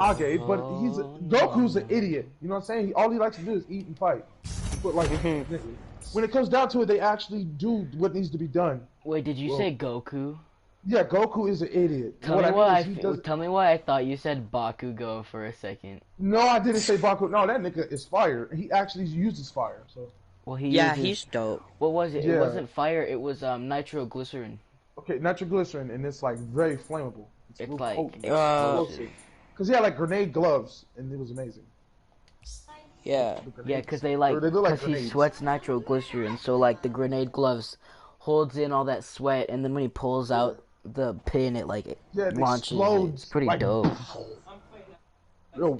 Kage, but Goku's an No. idiot. You know what I'm saying? All he likes to do is eat and fight. But like, when it comes down to it, they actually do what needs to be done. Wait, did you say Goku? Yeah, Goku is an idiot. Tell me why I thought you said Bakugo for a second. No, I didn't say Baku. No, that nigga is fire. He actually uses fire. So. Well, he Yeah, uses, he's dope. What was it? Yeah. It wasn't fire. It was nitroglycerin. Okay, nitroglycerin, and it's like very flammable. It's like explosive. Because he had like grenade gloves, and it was amazing. Yeah. Yeah, because they like, because he sweats nitroglycerin, so like the grenade gloves holds in all that sweat, and then when he pulls out the pin, it like launches. It's pretty like, dope. Yo,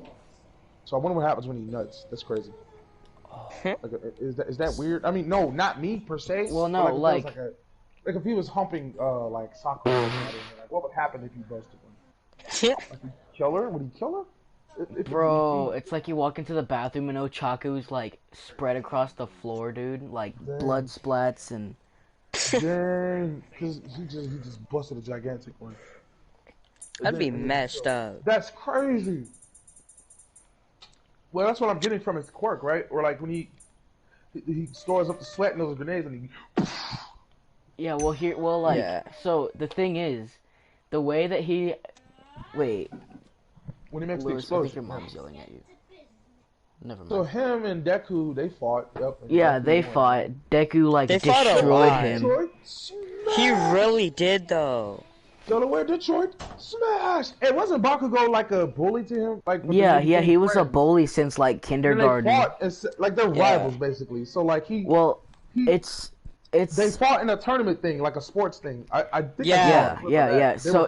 so I wonder what happens when he nuts. That's crazy. Like, is that weird? I mean, no, not me per se. Well, no, like if he was humping like Sakura, like, what would happen if you busted him? Like, he'd kill her? Would he kill her? Bro, it's like you walk into the bathroom and Ochaku's like spread across the floor, dude. Like blood splats and. Dang, because he just busted a gigantic one. That'd be messed up. That's crazy. Well, that's what I'm getting from his quirk, right? Or like when he stores up the sweat in those grenades and he. Yeah, so the thing is, the way that he, wait. When he makes Lewis, the explosion. I think your mom's yelling at you. Never mind. So him and Deku, they fought. Yep, yeah, they fought. Deku like destroyed him. Detroit, he really did though. Delaware, Detroit, smash! Hey, wasn't Bakugo like a bully to him? Like yeah, he was a bully since like kindergarten. And they fought, like they're rivals basically. So like it's they fought in a tournament thing, like a sports thing. I think yeah. So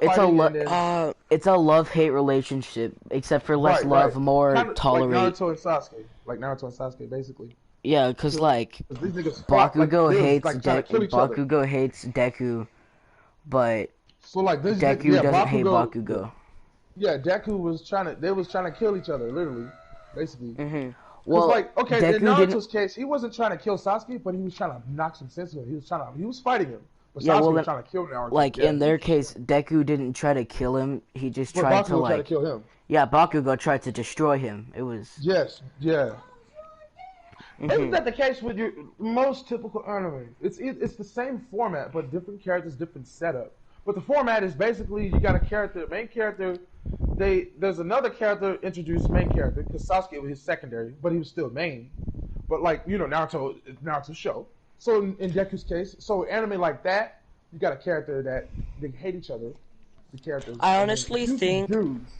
it's a love-hate relationship, except for less love, more tolerate. Like Naruto and Sasuke, basically. Yeah, because like Bakugo hates Deku, but so like Deku doesn't hate Bakugo. Yeah, Deku was trying to kill each other, literally, basically. Well, like, okay, Deku in Naruto's case, he wasn't trying to kill Sasuke, but he was trying to knock some sense into him. He was fighting him. But Sasuke was trying to kill Naruto. Like, in their case, Deku didn't try to kill him, he just tried to, like... tried to kill him. Yeah, Bakugo tried to destroy him. It was... Yes, yeah. Isn't that the case with your most typical anime? It's the same format, but different characters, different setup. But the format is basically, you got a character, main character... There's another character introduced, main character, because Sasuke was his secondary, but he was still main. But like, you know, Naruto's show. So in Deku's case, so anime like that, you got a character that they hate each other. The characters. I honestly think. Dudes.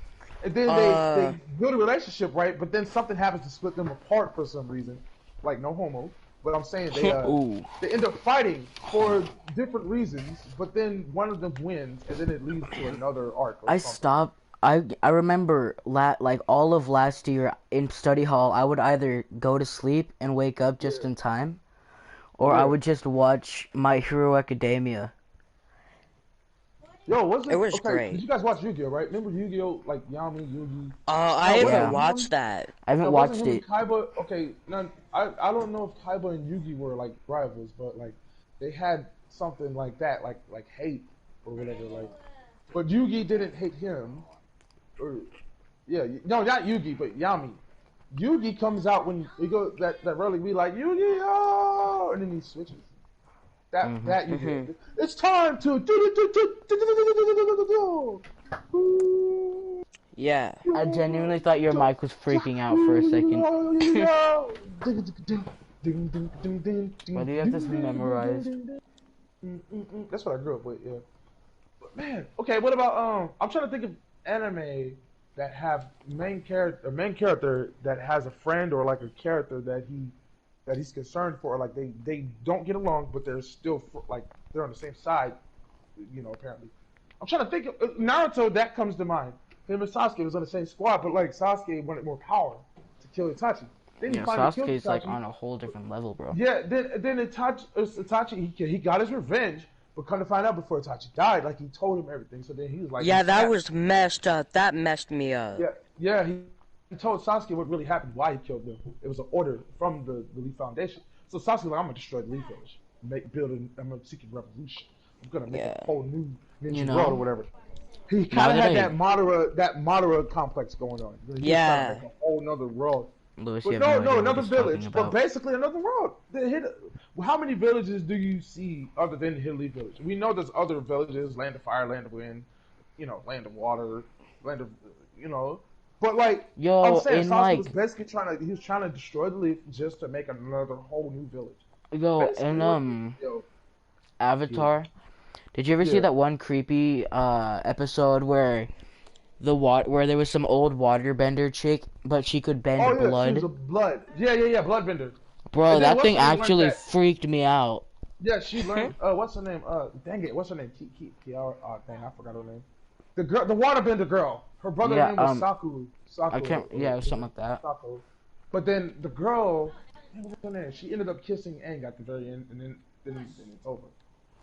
And then they build a relationship, right? But then something happens to split them apart for some reason. Like no homo. But I'm saying they end up fighting for different reasons, but then one of them wins, and then it leads to another arc. I remember like all of last year in study hall, I would either go to sleep and wake up just in time, or I would just watch My Hero Academia. Yo, it was great. Did you guys watch Yu-Gi-Oh, right? Remember Yu-Gi-Oh, like Yami, Yugi? I haven't watched that. I haven't watched it. Kaiba, okay, I don't know if Kaiba and Yugi were like rivals, but like they had something like that, like hate or whatever. Like, but Yugi didn't hate him. Or, no, not Yugi, but Yami. Yugi comes out when he goes that really be like Yu-Gi-Oh, and then he switches. That Yugi. It's time to Yeah. I genuinely thought your mic was freaking out for a second. Why do you have this memorized? That's what I grew up with, yeah. But man, okay, what about I'm trying to think of anime that have main character that has a friend or like a character that he's concerned for, like they don't get along, but they're still like they're on the same side, you know. Apparently, I'm trying to think of Naruto. That comes to mind. Him and Sasuke was on the same squad, but like Sasuke wanted more power to kill Itachi. Then Sasuke's like on a whole different level, bro. Yeah, then Itachi he got his revenge. But come to find out, before Itachi died, like he told him everything. So then he was like, "Yeah, that was messed up. That messed me up." Yeah. He told Sasuke what really happened, why he killed them. It was an order from the Leaf Foundation. So Sasuke was like, "I'm gonna destroy the Leaf Village, I'm gonna seek a revolution." I'm gonna make a Yeah. whole new You ninja world or know, whatever. He now kind of that had I, that Madara complex going on. He was trying to Yeah. make a whole nother world. Lewis, you But have no no, idea what another he's talking village. But about. basically another world. How many villages do you see other than Hilly Village? We know there's other villages: Land of Fire, Land of Wind, Land of Water, Land of, you know. But like I'm Yo, saying, in Sasuke was like, basically he was trying to destroy the leaf just to make another whole new village. yo, Basically, in what? Yo, yeah, Avatar, did you ever see yeah. that one creepy episode where where there was some old waterbender chick, but she could Oh bend yeah, she was blood? a blood. Yeah, bloodbender. Bro, And then that what's thing her name learned actually that. freaked me out. Yeah, she learned. What's her name? Dang it, what's her name? Kiara. Oh, dang, I forgot her name. The girl, the waterbender girl. Her brother Yeah, name was Saku. I Saku can't. Yeah, it was something like that. Saku. But then the girl, what was her name? She ended up kissing Aang at the very end, and then it's over.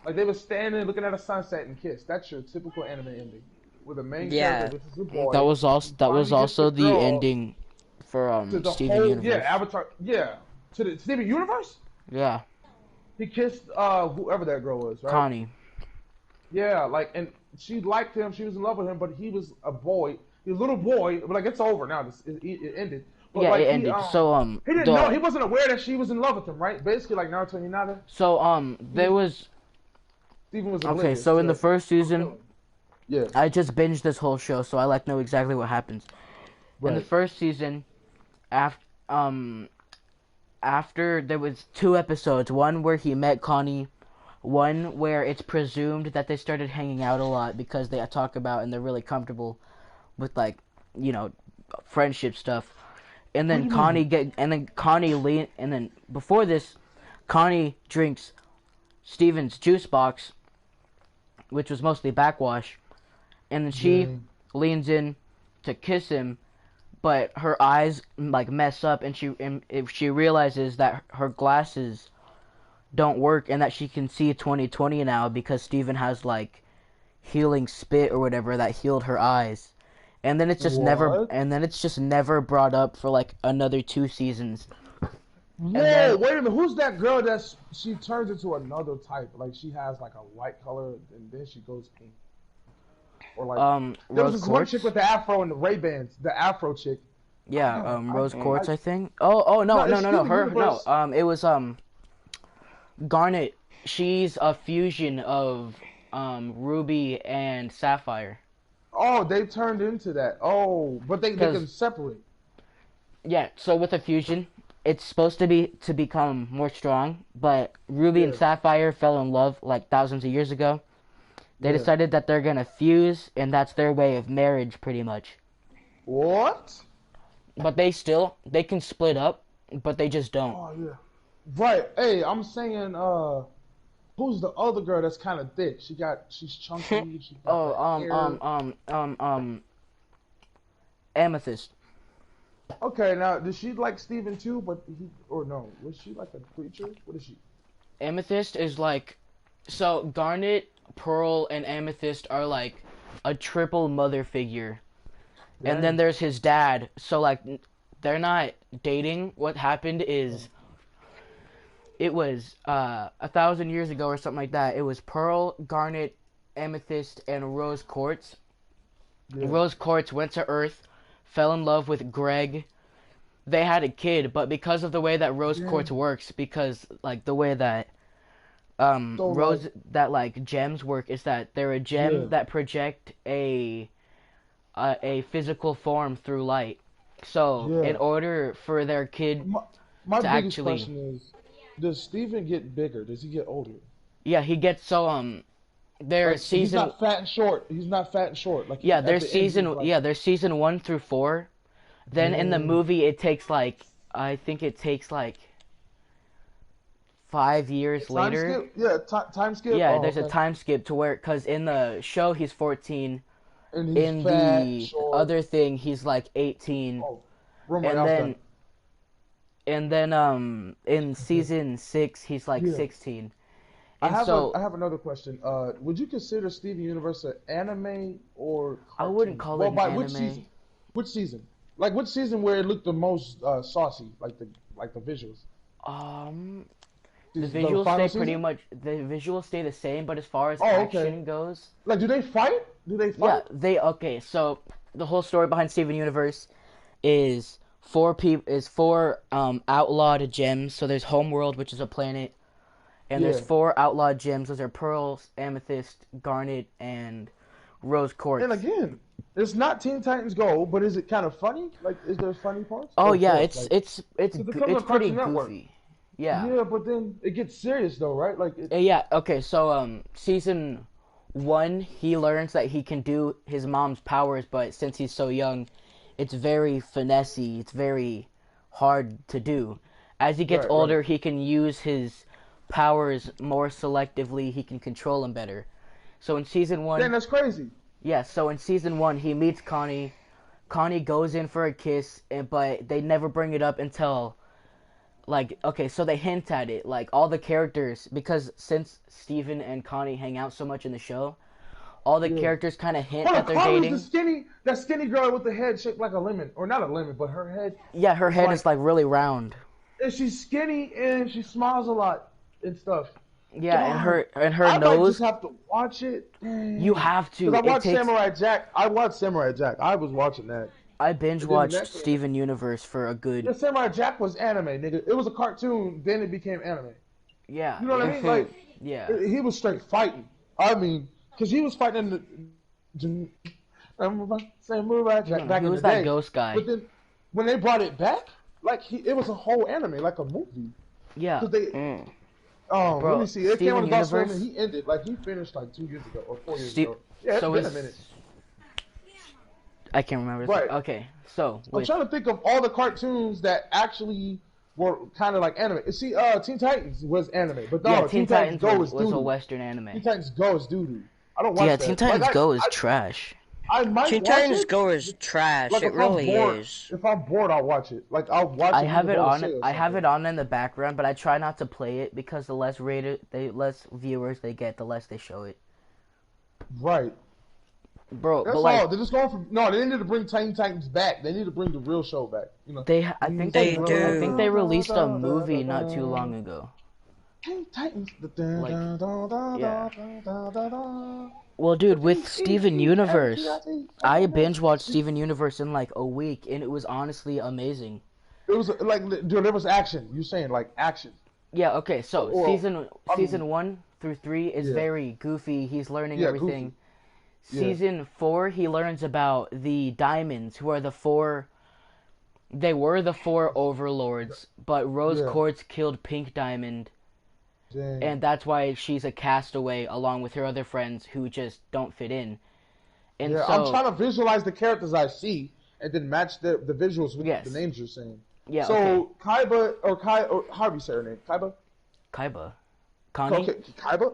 Like they were standing looking at a sunset and kissed. That's your typical anime ending, with the main character, Yeah. which is a That boy, was also who that was finally gets the also the girl ending for to the Steven whole Universe. Avatar to the Steven Universe. Yeah, He kissed whoever that girl was, right? Connie. Yeah, like, and she liked him. She was in love with him, but he was a boy. He was a little boy, but like it's over now. It ended. But Yeah, it like ended. So he didn't know. the He wasn't aware that she was in love with him, right? Basically, like Naruto and Hinata. He there was was Steven was okay. oblivious So in the to first her season, feelings. Yeah, I just binged this whole show, so I like know exactly what happens. In the right. first season, after after there was two episodes, one where he met Connie, one where it's presumed that they started hanging out a lot because they talk about and they're really comfortable with like, you know, friendship stuff. And What do then you mean? and then before this, Connie drinks Steven's juice box, which was mostly backwash, and then she Dang. leans in to kiss him, but her eyes like mess up, and if she realizes that her glasses don't work and that she can see 2020 now because Steven has like healing spit or whatever that healed her eyes. What? And then it's just never brought up for like another two seasons. And Whoa! then Wait a minute. Who's that girl that she turns into another type? Like she has like a white color, and then she goes pink. Or like there was Rose this one chick Quartz. with the afro and the Ray Bans, the afro chick. Yeah, Rose I Quartz, I think. Oh no, no, no, it's no, no. Steven Her no. Universe. It was Garnet. She's a fusion of Ruby and Sapphire. Oh, they turned into that. Oh, but they can Cause separate. yeah, so with a fusion, it's supposed to be to become more strong. But Ruby and Yeah, Sapphire fell in love like thousands of years ago. They yeah. decided that they're gonna fuse, and that's their way of marriage, pretty much. What? But they can split up, but they just don't. Oh yeah. Right. Hey, I'm saying who's the other girl that's kind of thick? She's chunky. She got Oh, the hair. Amethyst. Okay, now does she like Steven too? But or no? Was she like a creature? What is she? Amethyst is like, so Garnet, Pearl, and Amethyst are like a triple mother figure. And then Dang. there's his dad. So like, they're not dating. What happened is it was 1,000 years ago or something like that. It was Pearl, Garnet, Amethyst, and Rose Quartz. Yeah. Rose Quartz went to Earth, fell in love with Greg. They had a kid, but because of the way that Rose Quartz Dang. works, because like the way that So like, Rose that like gems work is that they're a yeah, gem that project a physical form through light. So in yeah. order for their kid My, my to biggest actually, question is, does Steven get bigger? Does he get older? yeah, he gets so their Like he's season, not fat and short. He's not fat and short. Like yeah, at the end, he's like, their season 1 through 4. Then in the dang. movie, it takes like I think it takes like 5 years Time later. skip? Yeah, time skip. Yeah, Oh, there's a okay. time skip to where, cause in the show he's 14, And he's in fat, the short. other thing he's like 18, Oh, room right and now, done. then in season 6 he's like Yeah. 16. And so I have another question. Would you consider Steven Universe an anime or I wouldn't cartoon? call it Well, an by which anime. season? Which season? Like which season where it looked the most saucy, like the visuals? Um, The The visuals final stay pretty season? much. The visuals stay the same, but as far as Oh, okay. action goes, Like, do they fight? Do they yeah, fight? they okay. So the whole story behind Steven Universe is four outlawed gems. So there's Homeworld, which is a planet, and there's Yeah. four outlawed gems. Those are Pearl, Amethyst, Garnet, and Rose And Quartz. again, it's not Teen Titans Go, but is it kind of funny? Like, is there funny parts? Oh Or of yeah, course, like, because it comes it's on pretty Cartoon Network. goofy. Yeah. Yeah, but then it gets serious though, right? Like, Yeah, okay, so season 1 he learns that he can do his mom's powers, but since he's so young, it's very finessey, it's very hard to do. As he gets right, right. older, he can use his powers more selectively, he can control them better. So in season Then 1, that's crazy. yeah, so in season 1 he meets Connie. Connie goes in for a kiss, but they never bring it up until like okay, so they hint at it, like all the characters, because since Steven and Connie hang out so much in the show, all the Yeah. characters kind of hint Hold that on, they're Connie's dating. that skinny girl with the head shaped like a lemon, or not a lemon, but her head Yeah, her is head like, is like really round. and she's skinny and she smiles a lot and stuff. Yeah, God, and her I might just nose. have to watch it. You have to. Because I It watched takes. Samurai Jack. I watched Samurai Jack. I was watching that. I binge And then the watched next one, Steven Universe for a yeah, good. Samurai Jack was anime, nigga. It was a cartoon, then it became anime. Yeah. You know what I mean? Like, Yeah. he was straight fighting. I mean, because he was fighting in the Samurai Jack back He in was the that day. ghost guy. But then when they brought it back, like it was a whole anime, like a movie. Yeah. Because they, let Bro, me see. It came Steven on Adult Swim Universe. and he ended. Like he finished like 2 years ago or 4 years Ste- ago. Yeah, it's so been a is minute. I can't remember. Right. Okay, so I'm trying to think of all the cartoons that actually were kind of like anime. See, Teen Titans was anime, but no, yeah, Teen Titans Go was is a doo-doo. Western anime. Teen Titans Go is doo-doo. I don't watch Yeah, that. Teen Titans Like, Go is trash. I might Teen watch Titans it. Go is trash. Like It if I'm really bored, is. if I'm bored, I'll watch it. Like I'll watch it. I have even it though on. it's I have something. it on in the background, but I try not to play it because the less less viewers they get, the less they show it. Right. Bro, That's but like all. They're just going for no. They need to bring Teen Titans back. They need to bring the real show back. You know. I think They I do. think they released a movie not too long ago. Teen Titans. Like, yeah. Yeah. Well, dude, with Steven Universe, I binge watched Steven Universe in like a week, and it was honestly amazing. It was like, dude, there was action. You saying like action? Yeah. Okay. So Well, season 1 through 3 is Yeah. very goofy. He's learning Yeah, everything. goofy. Yeah. Season 4, he learns about the diamonds, who are the four. They were the four overlords, but Rose Yeah. Quartz killed Pink Diamond, Dang. and that's why she's a castaway along with her other friends who just don't fit in. And yeah, so, I'm trying to visualize the characters I see and then match the visuals with Yes. the names you're saying. yeah. So Okay. Kaiba or how do you say her name? Kaiba. Kaiba, Connie. Okay, Kaiba.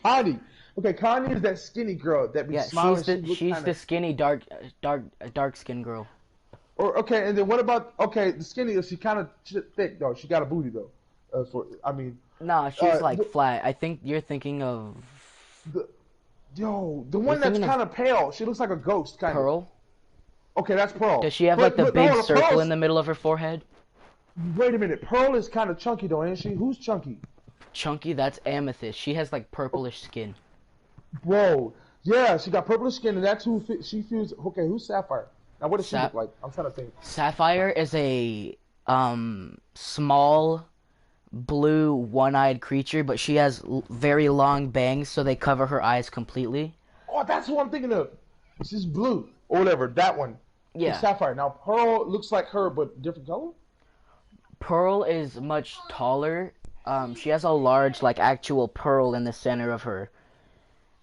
Connie. Okay, Connie is that skinny girl that be Yeah, smiling. she's the skinny dark skin girl. Or okay, and then what about the skinny? Is she kind of thick though? She got a booty though. Nah, she's like wh- flat. I think you're thinking of the the one that's thinking of kind of pale. She looks like a ghost kind of. Pearl. Okay, that's Pearl. Does she have But- like the but big no, circle Pearl's- in the middle of her forehead? Wait a minute, Pearl is kind of chunky though, ain't she? Who's chunky? Chunky, that's Amethyst. She has like purplish skin. Bro, yeah, she got purple skin, and that's who she feels. Okay, who's Sapphire? Now, what does she Sap- look like? I'm trying to think. Sapphire is a small blue one-eyed creature, but she has very long bangs, so they cover her eyes completely. Oh, that's who I'm thinking of. She's blue or whatever. That one. Yeah. It's Sapphire. Now, Pearl looks like her, but different color. Pearl is much taller. She has a large, like, actual pearl in the center of her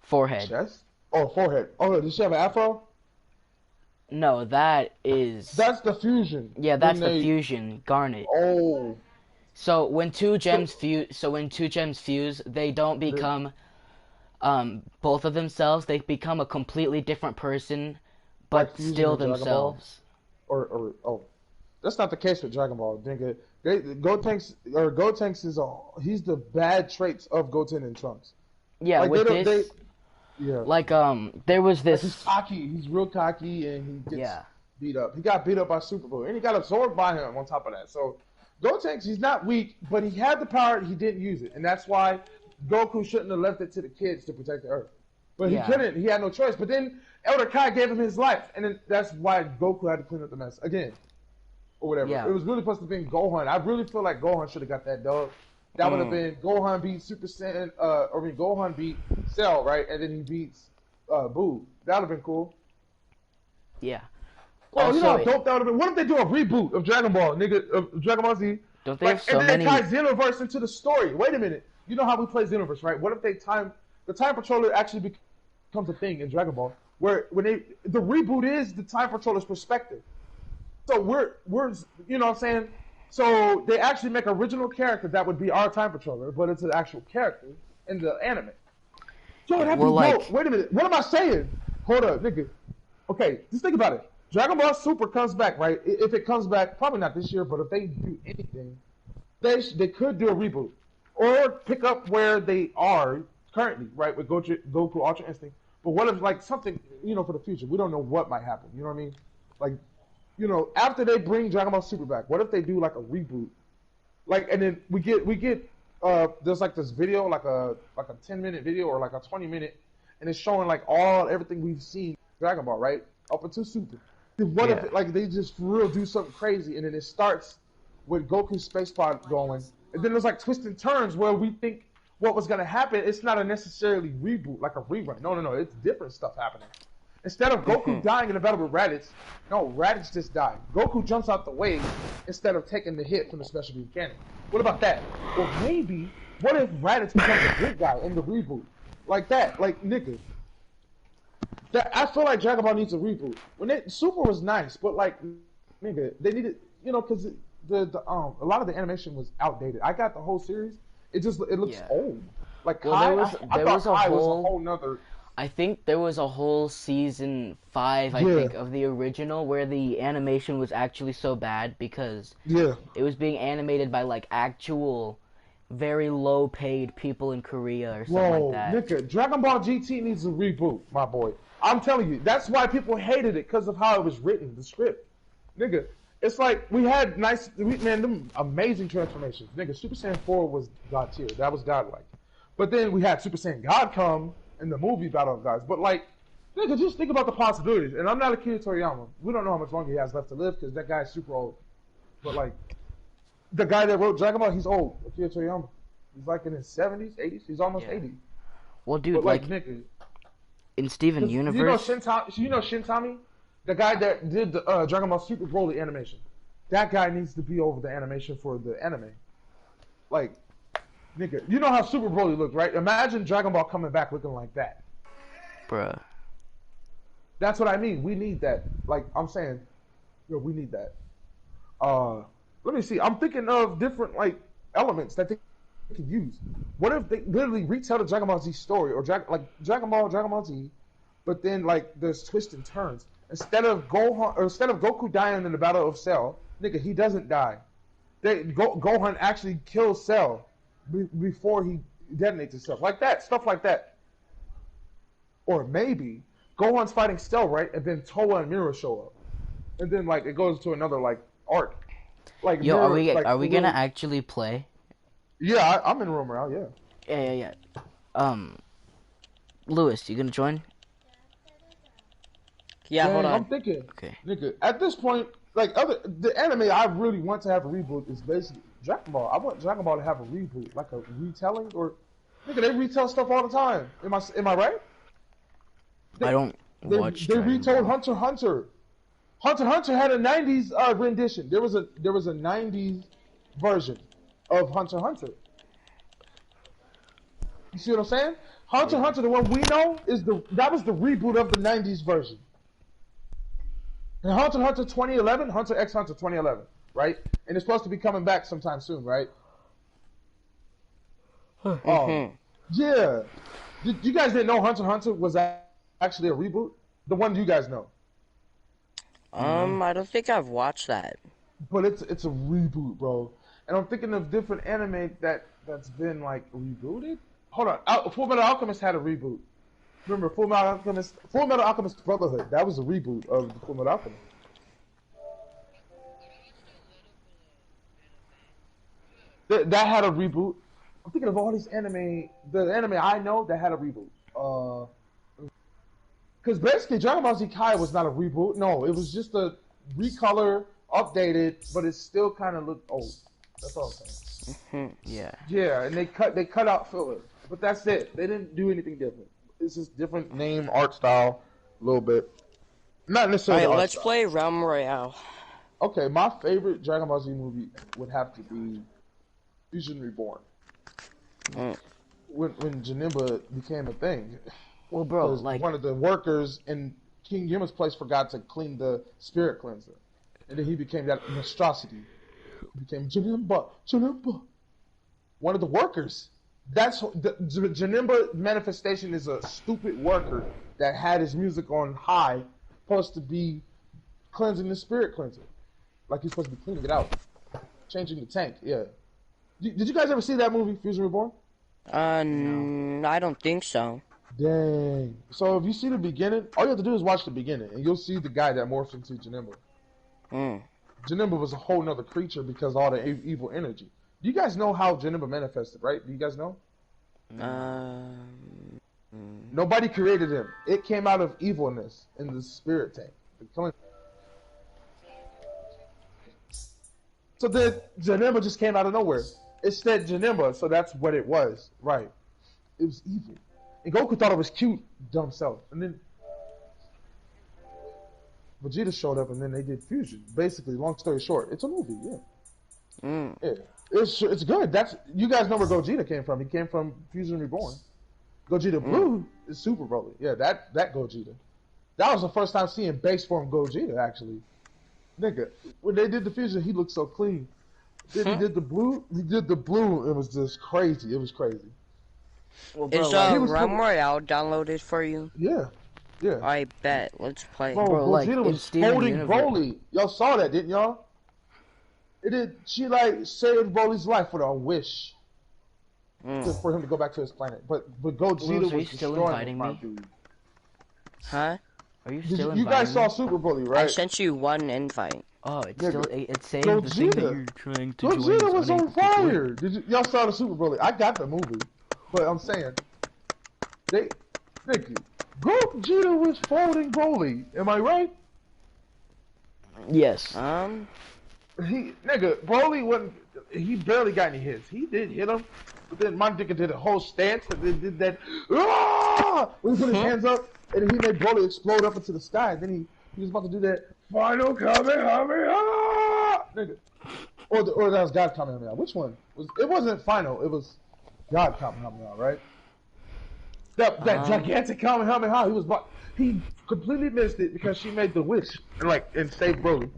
forehead. Chest. Oh, forehead. Oh, does she have an afro? No, that is... That's the fusion. Yeah, that's When the they- fusion, Garnet. Oh. So when two gems fuse, they don't become both of themselves. They become a completely different person, but Like Fusion still in Dragon Ball? themselves. Oh, that's not the case with Dragon Ball. Gotenks is he's the bad traits of Goten and Trunks. Yeah, Like, with they don't- this, Yeah. like there was He's this. cocky. He's real cocky, and he gets Yeah. beat up. He got beat up by Superboy, and he got absorbed by him on top of that. So Gotenks, he's not weak, but he had the power, he didn't use it. And that's why Goku shouldn't have left it to the kids to protect the Earth. But he Yeah. couldn't, he had no choice. But then Elder Kai gave him his life, and then that's why Goku had to clean up the mess again. Or whatever. Yeah. It was really supposed to be Gohan. I really feel like Gohan should have got that dub. That would have been Gohan beat Super Saiyan, Gohan beat Cell, right? And then he beats Boo. That would have been cool. Yeah. Well, Also, you know how dope that would have been? What if they do a reboot of Dragon Ball, nigga, of Dragon Ball Z? don't they have so and then many? tie Xenoverse into the story. Wait a minute. You know how we play Xenoverse, right? What if the time controller actually becomes a thing in Dragon Ball, where the reboot is the time controller's perspective. So we're you know what I'm saying? So they actually make an original character that would be our time controller, but it's an actual character in the anime. So it'd have to be dope. Wait a minute. What am I saying? Hold up, nigga. Okay, just think about it. Dragon Ball Super comes back, right? If it comes back, probably not this year, but if they do anything, they could do a reboot. Or pick up where they are currently, right, with Goku Ultra Instinct. But what if, like, something, you know, for the future? We don't know what might happen, you know what I mean? Like, you know, after they bring Dragon Ball Super back, what if they do, like, a reboot? Like, and then we get there's, like, this video, like a 10-minute video or, like, a 20-minute, and it's showing, like, everything we've seen Dragon Ball, right? Up until Super. What if, like, they just for real do something crazy, and then it starts with Goku's space pod going, and then there's like twists and turns where we think what was gonna happen. It's not a necessarily reboot, like a rerun. No, it's different stuff happening. Instead of Goku dying in the battle with Raditz, no, Raditz just died. Goku jumps out the way instead of taking the hit from the special beam cannon. What about that? Or maybe, what if Raditz becomes a good guy in the reboot? Like that, like nigga. I feel like Dragon Ball needs a reboot. Super was nice, but like, nigga, they needed, you know, because a lot of the animation was outdated. I got the whole series. It looks old. Like well, Kai, there was a whole nother. I think there was a whole season 5, I think, of the original where the animation was actually so bad because it was being animated by like actual very low paid people in Korea or something like that. Nigga, Dragon Ball GT needs a reboot, my boy. I'm telling you, that's why people hated it, because of how it was written, the script. Nigga, it's like we had them amazing transformations. Nigga, Super Saiyan 4 was God tier. That was godlike. But then we had Super Saiyan God come in the movie Battle of Gods. But like, nigga, just think about the possibilities. And I'm not Akira Toriyama. We don't know how much longer he has left to live, because that guy's super old. But like, the guy that wrote Dragon Ball, he's old. Akira Toriyama. He's like in his 70s, 80s. He's almost 80. Well, dude, but like nigga, in Steven Universe, you know Shintami, the guy that did the Dragon Ball Super Broly animation. That guy needs to be over the animation for the anime. Like, nigga, you know how Super Broly looked, right? Imagine Dragon Ball coming back looking like that, bruh. That's what I mean. We need that. Like I'm saying, yo, we need that. Let me see. I'm thinking of different like elements that they could use. What if they literally retell the Dragon Ball Z story, or Dragon Ball Z, but then like there's twists and turns. Instead of Goku dying in the Battle of Cell, nigga, he doesn't die. Gohan actually kills Cell before he detonates himself, like that, stuff like that. Or maybe Gohan's fighting Cell, right, and then Towa and Mira show up, and then like it goes to another like arc. Like, yo, are we gonna actually play? Yeah, I'm in room around. Yeah. Lewis, you gonna join? Yeah, hold on. I'm thinking. Okay. Nigga, at this point, like the anime I really want to have a reboot is basically Dragon Ball. I want Dragon Ball to have a reboot, like a retelling, or nigga, they retell stuff all the time. Am I right? I don't watch. They retold Hunter x Hunter. Hunter x Hunter had a '90s rendition. There was a '90s version of Hunter x Hunter. You see what I'm saying? Hunter x Hunter, the one we know, that was the reboot of the '90s version. And Hunter x Hunter 2011, Hunter x Hunter 2011, right? And it's supposed to be coming back sometime soon, right? Yeah. You guys didn't know Hunter x Hunter was actually a reboot? The one you guys know. I don't think I've watched that. But it's a reboot, bro. And I'm thinking of different anime that's been like rebooted. Hold on, Full Metal Alchemist had a reboot. Remember Full Metal Alchemist Brotherhood? That was a reboot of the Full Metal Alchemist. That had a reboot. I'm thinking of all these anime. The anime I know that had a reboot. Because basically Dragon Ball Z Kai was not a reboot. No, it was just a recolor, updated, but it still kind of looked old. That's all I'm saying. Yeah. Yeah, and they cut out filler, but that's it. They didn't do anything different. It's just different name, art style, a little bit. Not necessarily. Alright, Art let's style. play Realm Royale. Okay, my favorite Dragon Ball Z movie would have to be Fusion Reborn. Mm. When Janemba became a thing. Well, bro, Because like, one of the workers in King Yuma's place forgot to clean the spirit cleanser. And then he became that monstrosity. He became Janemba. One of the workers. That's the Janemba manifestation is a stupid worker that had his music on high, supposed to be cleansing the spirit cleanser. Like he's supposed to be cleaning it out. Changing the tank, yeah. Did you guys ever see that movie, Fusion Reborn? I don't think so. Dang. So if you see the beginning, all you have to do is watch the beginning, and you'll see the guy that morphs into Janemba. Mm. Janemba was a whole nother creature because of all the evil energy. Do you guys know how Janemba manifested, right? Do you guys know? Nobody created him. It came out of evilness in the spirit tank. So then Janemba just came out of nowhere. It said Janemba, so that's what it was. Right. It was evil. And Goku thought it was cute, dumb self. And then Vegeta showed up and then they did fusion. Basically, long story short, it's a movie, yeah. Yeah. It's good. That's you guys know where Gogeta came from. He came from Fusion Reborn. Gogeta Blue is Super Broly. Yeah, that Gogeta. That was the first time seeing base form Gogeta actually. Nigga, when they did the fusion, he looked so clean. Then he did the blue. It was just crazy. It was crazy. well, bro, Is like, Realm Royale downloaded for you? Yeah, yeah. I bet. Let's play. Bro, like, Gogeta in was Steven holding Universe- Broly. Y'all saw that, didn't y'all? It did. She like saved Broly's life with a wish, just for him to go back to his planet. But Gogeta Louis, are you was still destroying inviting my me? dude. Huh? Are you Did still you guys saw inviting me? Super Broly, I right? sent you one invite. Oh, it's Nigga. still it's saying the thing that Gogeta. you're trying to join Gogeta is was unable on to join. fire. Y'all saw the Super Broly? I got the movie, but I'm saying Nicky, Gogeta was folding Broly. Am I right? Yes. Broly wasn't. He barely got any hits. He did hit him, but then my nigga did a whole stance and then did that. When he put his hands up and then he made Broly explode up into the sky. And then he was about to do that final Kamehameha, nigga. Or that was God Kamehameha. Which one? It wasn't final. It was God Kamehameha, right? That gigantic Kamehameha. He completely missed it because she made the wish and saved Broly.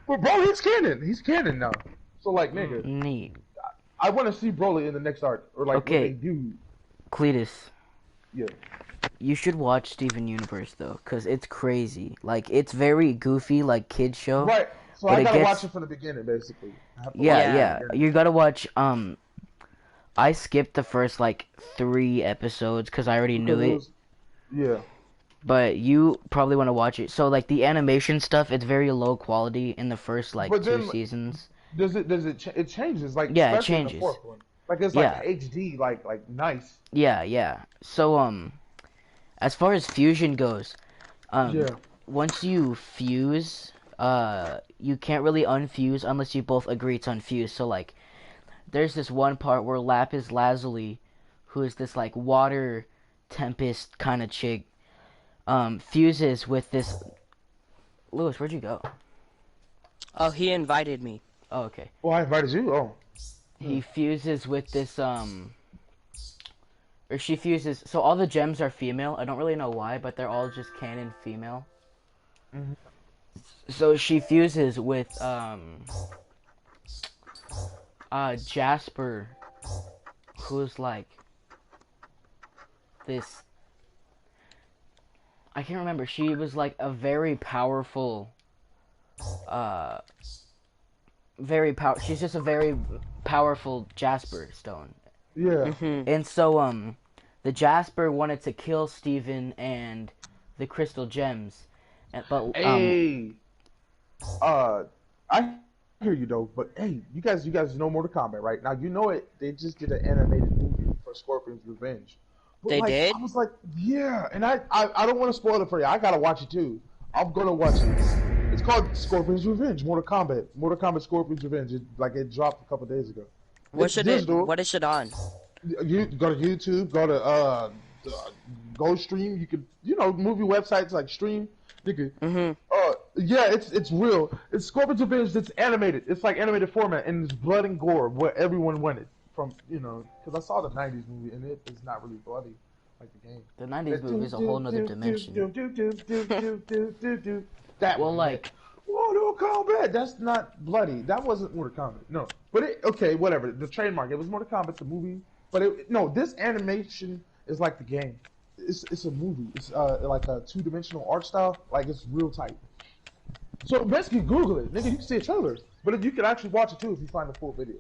But Broly, he's canon. He's canon now. So nigga, Neat. I want to see Broly in the next arc or what they do. Cletus. Yeah. You should watch Steven Universe though, cause it's crazy. Like it's very goofy, like kid show. Right. So but I gotta it gets... watch it from the beginning, basically. Yeah. You gotta watch. I skipped the first 3 episodes because I already knew it. Yeah. But you probably want to watch it. So the animation stuff, it's very low quality in the first 2 seasons. Does it changes yeah, it especially in changes. the 4th one. It's HD like nice. Yeah. So as far as fusion goes, once you fuse, you can't really unfuse unless you both agree to unfuse. So there's this one part where Lapis Lazuli, who is this water tempest kind of chick, fuses with this. Lewis, where'd you go? Oh, he invited me. Oh, okay. Well, I invited you. Oh. He fuses with this or she fuses. So all the gems are female. I don't really know why, but they're all just canon female. Mm-hmm. So she fuses with Jasper, who's this. I can't remember. She was a very powerful. She's just a very powerful Jasper stone. Yeah. And so the Jasper wanted to kill Steven and the crystal gems, but I hear you though, but hey, you guys know Mortal Kombat, right? Now you know it. They just did an animated movie for Scorpion's Revenge, but They like did? I was like, yeah, and I don't want to spoil it for you. I gotta watch it too. I'm gonna watch it. It's called Scorpion's Revenge, Mortal Kombat, Mortal Kombat Scorpion's Revenge. It dropped a couple days ago. It's digital. What is it on? You go to YouTube, go to go stream. You could movie websites like Stream. You could Mm-hmm. yeah, it's real. It's Scorpion's Revenge. It's animated. It's like animated format, and it's blood and gore. What everyone wanted from because I saw the '90s movie, and it is not really bloody like the game. The 90s movie is a whole nother dimension. That Well, one, like, Mortal Kombat. That's not bloody. That wasn't Mortal Kombat. No, but okay, whatever. The trademark. It was Mortal Kombat, the movie. But no, this animation is like the game. It's a movie. It's like a 2-dimensional art style. Like it's real tight. So basically, Google it, nigga. You can see a trailer, but you can actually watch it too if you find the full video.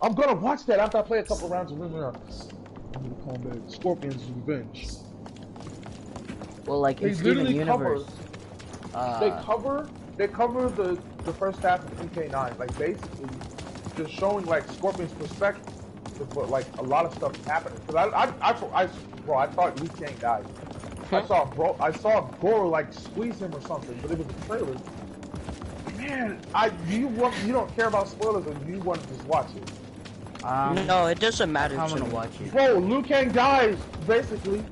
I'm gonna watch that after I play a couple rounds of Mortal Kombat Scorpion's Revenge. well, like They in Steven literally Universe, they cover the first half of MK9, like basically just showing like Scorpion's perspective, but like a lot of stuff is happening. Cause I thought Liu Kang died. I saw Goro like squeeze him or something, but it was a trailer. Man, you don't care about spoilers, or you want to just watch it? No, it doesn't matter I'm to gonna me. watch it. Bro, Liu Kang dies basically.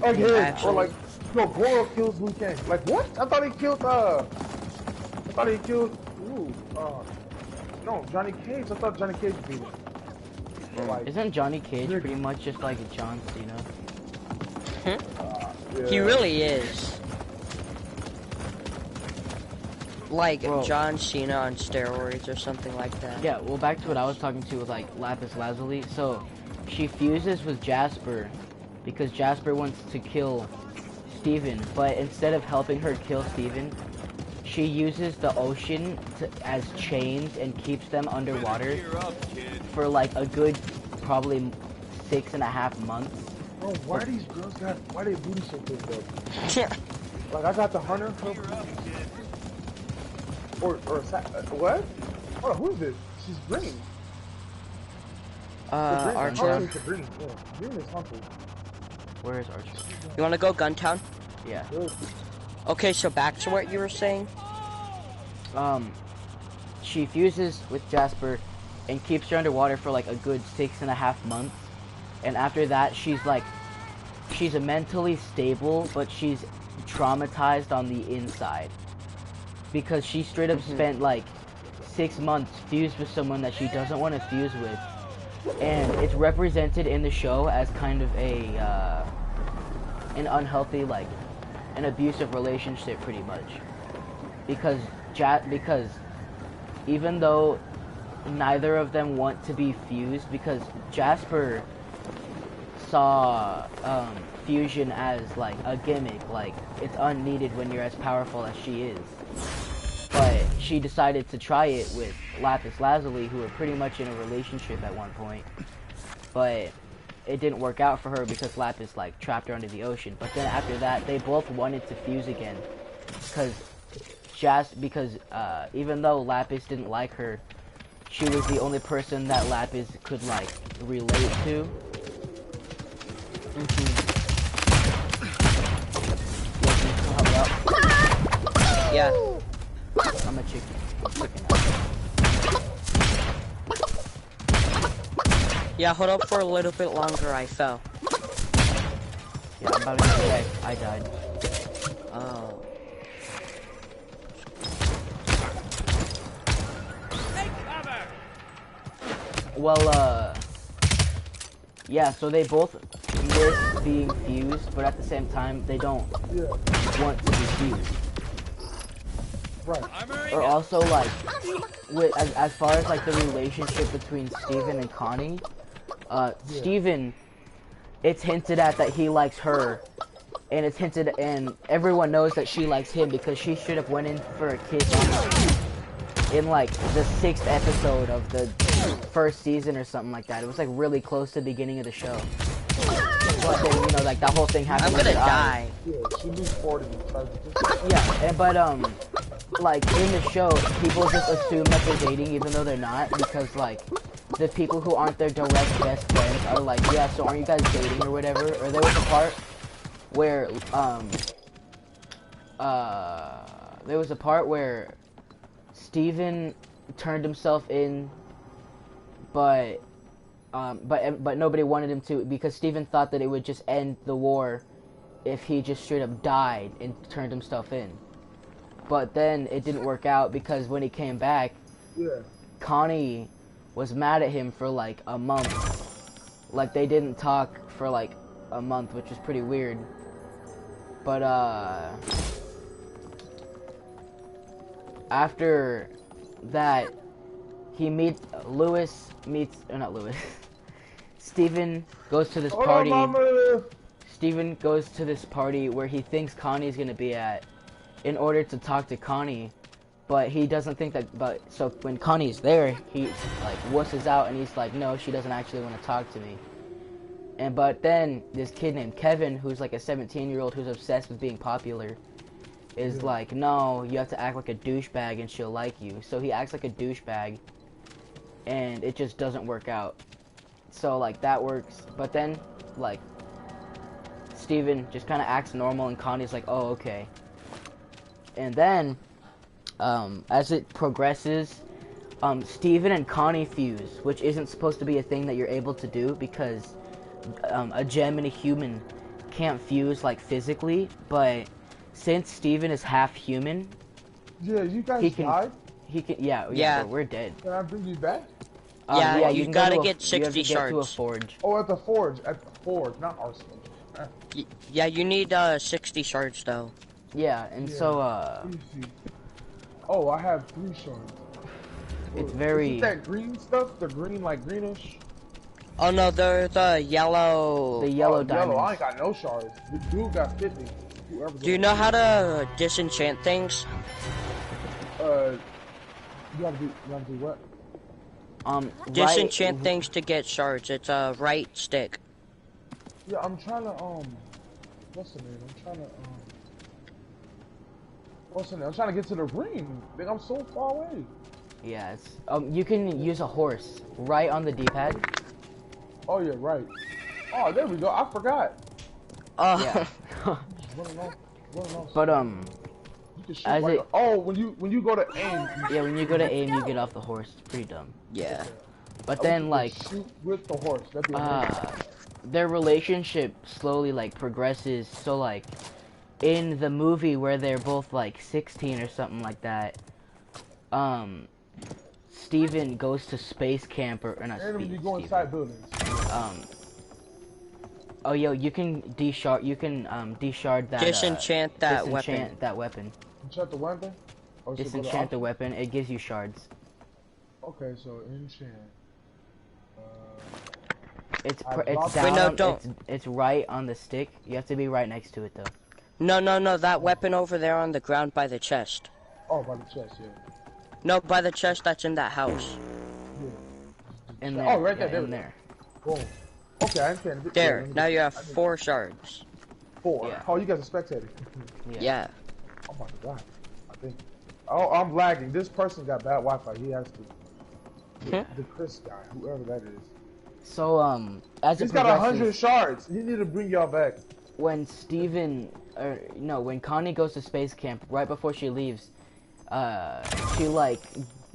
Again, Actually. or like no, Goro kills Liu Kang. Like what? I thought he killed no, Johnny Cage. I thought Johnny Cage beat him. But, like, Isn't Johnny Cage pretty much just like a John Cena? yeah. He really is. Like Bro. John Cena on steroids or something like that. Yeah, well, back to what I was talking to with like Lapis Lazuli. So she fuses with Jasper because Jasper wants to kill Steven, but instead of helping her kill Steven, she uses the ocean as chains and keeps them underwater for like a good probably 6.5 months. Bro, why these girls why they booty so big though? Like I got the hunter. What? Hold on, who is this? She's green. Archer. Hunter is green. Yeah, green is Hunter. Where is Archer? You wanna go Guntown? Yeah. Good. Okay, so back to what you were saying. She fuses with Jasper and keeps her underwater for like a good 6.5 months. And after that, she's mentally stable, but she's traumatized on the inside. Because she straight up spent like 6 months fused with someone that she doesn't want to fuse with. And it's represented in the show as kind of an unhealthy, like, an abusive relationship pretty much. Because even though neither of them want to be fused, because Jasper saw fusion as like a gimmick, like it's unneeded when you're as powerful as she is. But she decided to try it with Lapis Lazuli, who were pretty much in a relationship at one point. But it didn't work out for her because Lapis like trapped her under the ocean. But then after that, they both wanted to fuse again, because even though Lapis didn't like her, she was the only person that Lapis could like relate to. Yeah. I'm a chicken. Yeah, hold up for a little bit longer, I fell. Yeah, I'm about to say I died. Oh. Well, yeah, so they both miss being fused, but at the same time, they don't want to be fused. Right. Or also, like, as far as, like, the relationship between Steven and Connie, Steven, it's hinted at that he likes her, and it's hinted, and everyone knows that she likes him because she should have went in for a kiss in like, the 6th episode of the 1st season or something like that. It was, like, really close to the beginning of the show. But then, you know, like, that whole thing happened. I'm gonna die. Yeah, she moves forward and tries to Yeah, but, like in the show, people just assume that they're dating even though they're not, because like the people who aren't their direct best friends are like, yeah, so aren't you guys dating or whatever? Or there was a part where Steven turned himself in, but nobody wanted him to, because Steven thought that it would just end the war if he just straight up died and turned himself in. But then it didn't work out, because when he came back, Yeah. Connie was mad at him for like a month. Like they didn't talk for like a month, which was pretty weird. But after that, Steven goes to this Hold party. on, mama. Steven goes to this party where he thinks Connie's gonna be at in order to talk to Connie, but he doesn't think that. But so when Connie's there, he like wusses out and he's like, no, she doesn't actually want to talk to me. But then this kid named Kevin, who's like a 17-year-old who's obsessed with being popular, is like, no, you have to act like a douchebag and she'll like you. So he acts like a douchebag, and it just doesn't work out. So like that works, but then like Steven just kind of acts normal and Connie's like, oh, okay. And then as it progresses, Steven and Connie fuse, which isn't supposed to be a thing that you're able to do, because a gem and a human can't fuse like physically, but since Steven is half human, Yeah, you guys died? he can, yeah, Yeah. we're dead. Can I bring you back? Yeah, you can gotta go to get 60 you have to get to a shards. forge. Oh, at the forge, not arsenal. Yeah, you need 60 shards though. Yeah, and Yeah. so Easy. Oh, I have 3 shards. it's very Is that green stuff? The green, like greenish? Oh no, they're the yellow. the yellow Oh, diamonds. yellow. I ain't got no shards. The dude got 50. Whoever's Do you know how to disenchant things? You gotta do what? Disenchant right, things to get shards. It's a right stick. Yeah, I'm trying to, what's the name? I'm trying to get to the ring. Like, I'm so far away. Yeah, it's, you can use a horse right on the D-pad. Oh, yeah, right. Oh, there we go. I forgot. Yeah. Running off. But You can shoot as right it- on- Oh, when you go to aim. yeah, when you go to aim, you get off the horse. It's pretty dumb. Yeah. But I then wish like you could shoot with the horse. That'd be amazing. their relationship slowly like progresses. So like in the movie where they're both like 16 or something like that, Steven goes to space camp or not. And when you go Steven. inside buildings. Oh, yo, you can deshard. You can deshard that. Disenchant that disenchant weapon. that weapon. Enchant the weapon? Or should it go to Disenchant the options? weapon. It gives you shards. Okay, so enchant. It's I it's dropped- down. Wait, no, on- don't. It's right on the stick. You have to be right next to it though. No, that weapon over there on the ground by the chest. Oh, by the chest, yeah. No, by the chest that's in that house. In there. Oh, right there, yeah, there in we go. there. Boom. Okay, I understand. Yeah, There, let me now get- you have I need 4 shards. 4. Yeah. Oh, you guys are spectating. Yeah. Oh my god. I think. Oh, I'm lagging. This person got bad Wi-Fi. He has to. The Chris guy, whoever that is. So as He's it got progresses, 100 shards. He need to bring y'all back. when Steven, or no, when Connie goes to space camp, right before she leaves, she like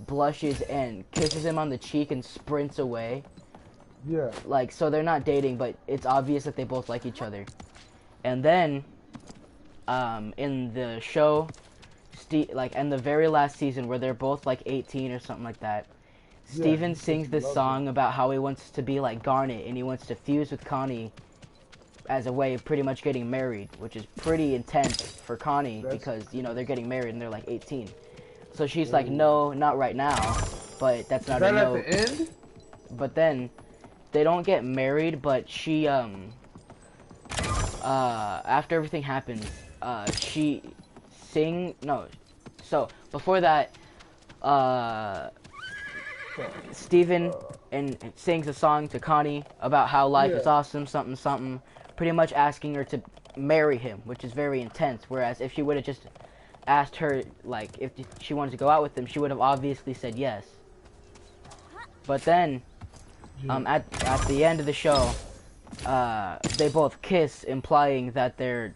blushes and kisses him on the cheek and sprints away. Yeah. Like, so they're not dating, but it's obvious that they both like each other. And then, in the show, like, in the very last season where they're both like 18 or something like that, Steven he sings this loves song about how he wants to be like Garnet and he wants to fuse with Connie as a way of pretty much getting married, which is pretty intense for Connie because, you know, they're getting married and they're like 18. So she's like, no, not right now, but that's not a Right no. at the end? But then they don't get married, but she after everything happens, she so before that, Steven and sings a song to Connie about how life is awesome, something something, pretty much asking her to marry him, which is very intense. Whereas if she would have just asked her like if she wanted to go out with him, she would have obviously said yes. But then, at the end of the show, they both kiss, implying that they're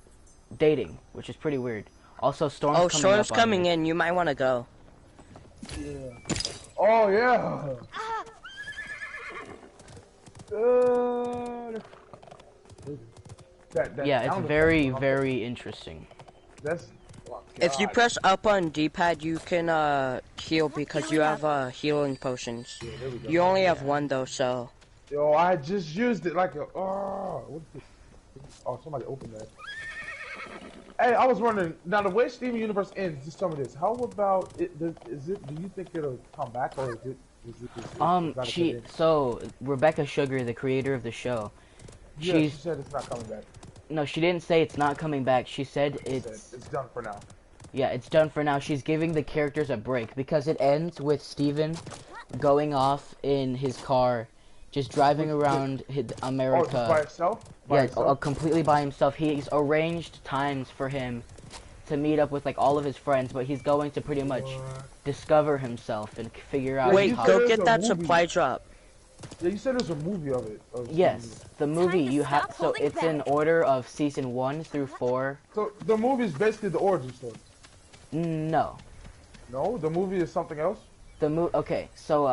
dating, which is pretty weird. Also, Storm's Oh, coming Storm's up on coming her. in. You might want to go. Yeah. Oh yeah. Yeah, it's very, very interesting. That's. Oh, If you God. press up on D-pad, you can heal because you have healing potions. Yeah, there we go. You only have one though, so. Yo, I just used it like a. Oh, somebody opened that. Hey, I was wondering. Now, the way Steven Universe ends, just tell me this: how about it? Do you think it'll come back, or is it? So Rebecca Sugar, the creator of the show, Yeah, she said it's not coming back. No, she didn't say it's not coming back. She said it's done for now. Yeah, it's done for now. She's giving the characters a break because it ends with Steven going off in his car, just driving around America. Oh, just by itself? Completely by himself. He's arranged times for him to meet up with like all of his friends, but he's going to pretty much discover himself and figure out. Wait, go get that supply drop. Yeah, you said there's a movie of it. Yes, the movie you have. So it's in order of season 1 through 4. So the movie is basically the origin story. No. No, the movie is something else. Okay, so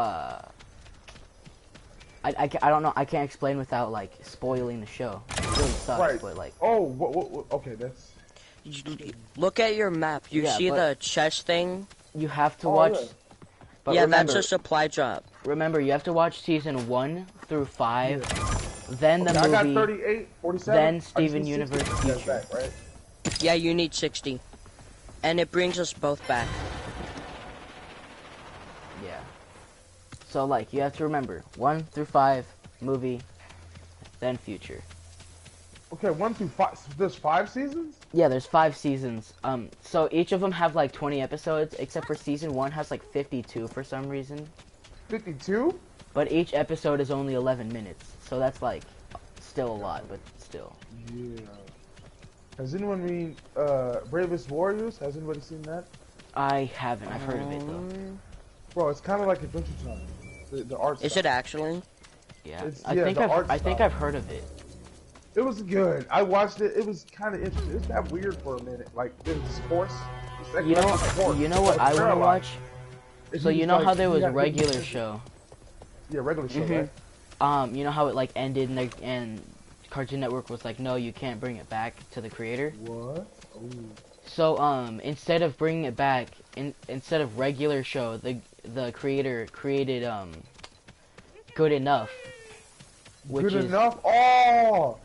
I don't know. I can't explain without like spoiling the show. It really sucks, Right. but like. Oh, what, okay, that's. Look at your map. You see the chest thing? You have to watch. Yeah. But yeah, remember, that's a supply drop. Remember, you have to watch season 1 through 5, then the I got movie, 38, 47. then Steven Universe Future. Back, right? Yeah, you need 60. And it brings us both back. Yeah. So like, you have to remember 1 through 5 movie, then future. Okay, 1 through 5. So there's 5 seasons. Yeah, there's 5 seasons. So each of them have like 20 episodes, except for season 1 has like 52 for some reason. 52. But each episode is only 11 minutes, so that's like still a lot, but still. Yeah. Has anyone seen Bravest Warriors? Has anybody seen that? I haven't. I've heard of it though. Bro, it's kind of like Adventure Time. The art. Is it actually? Yeah. It's- I yeah, think the art I think style. I've heard of it. It was good. I watched it. It was kind of interesting. It was that weird for a minute. Like there's this horse. It's like You know, a horse. you know what I want to watch? And So he you know like- how there he was got a regular hit- show. Yeah, regular show, Mhm. right? You know how it like ended and Cartoon Network was like, no, you can't bring it back to the creator. What? Ooh. So instead of bringing it back, instead of regular show, the creator created Good Enough, which Good is enough. Oh.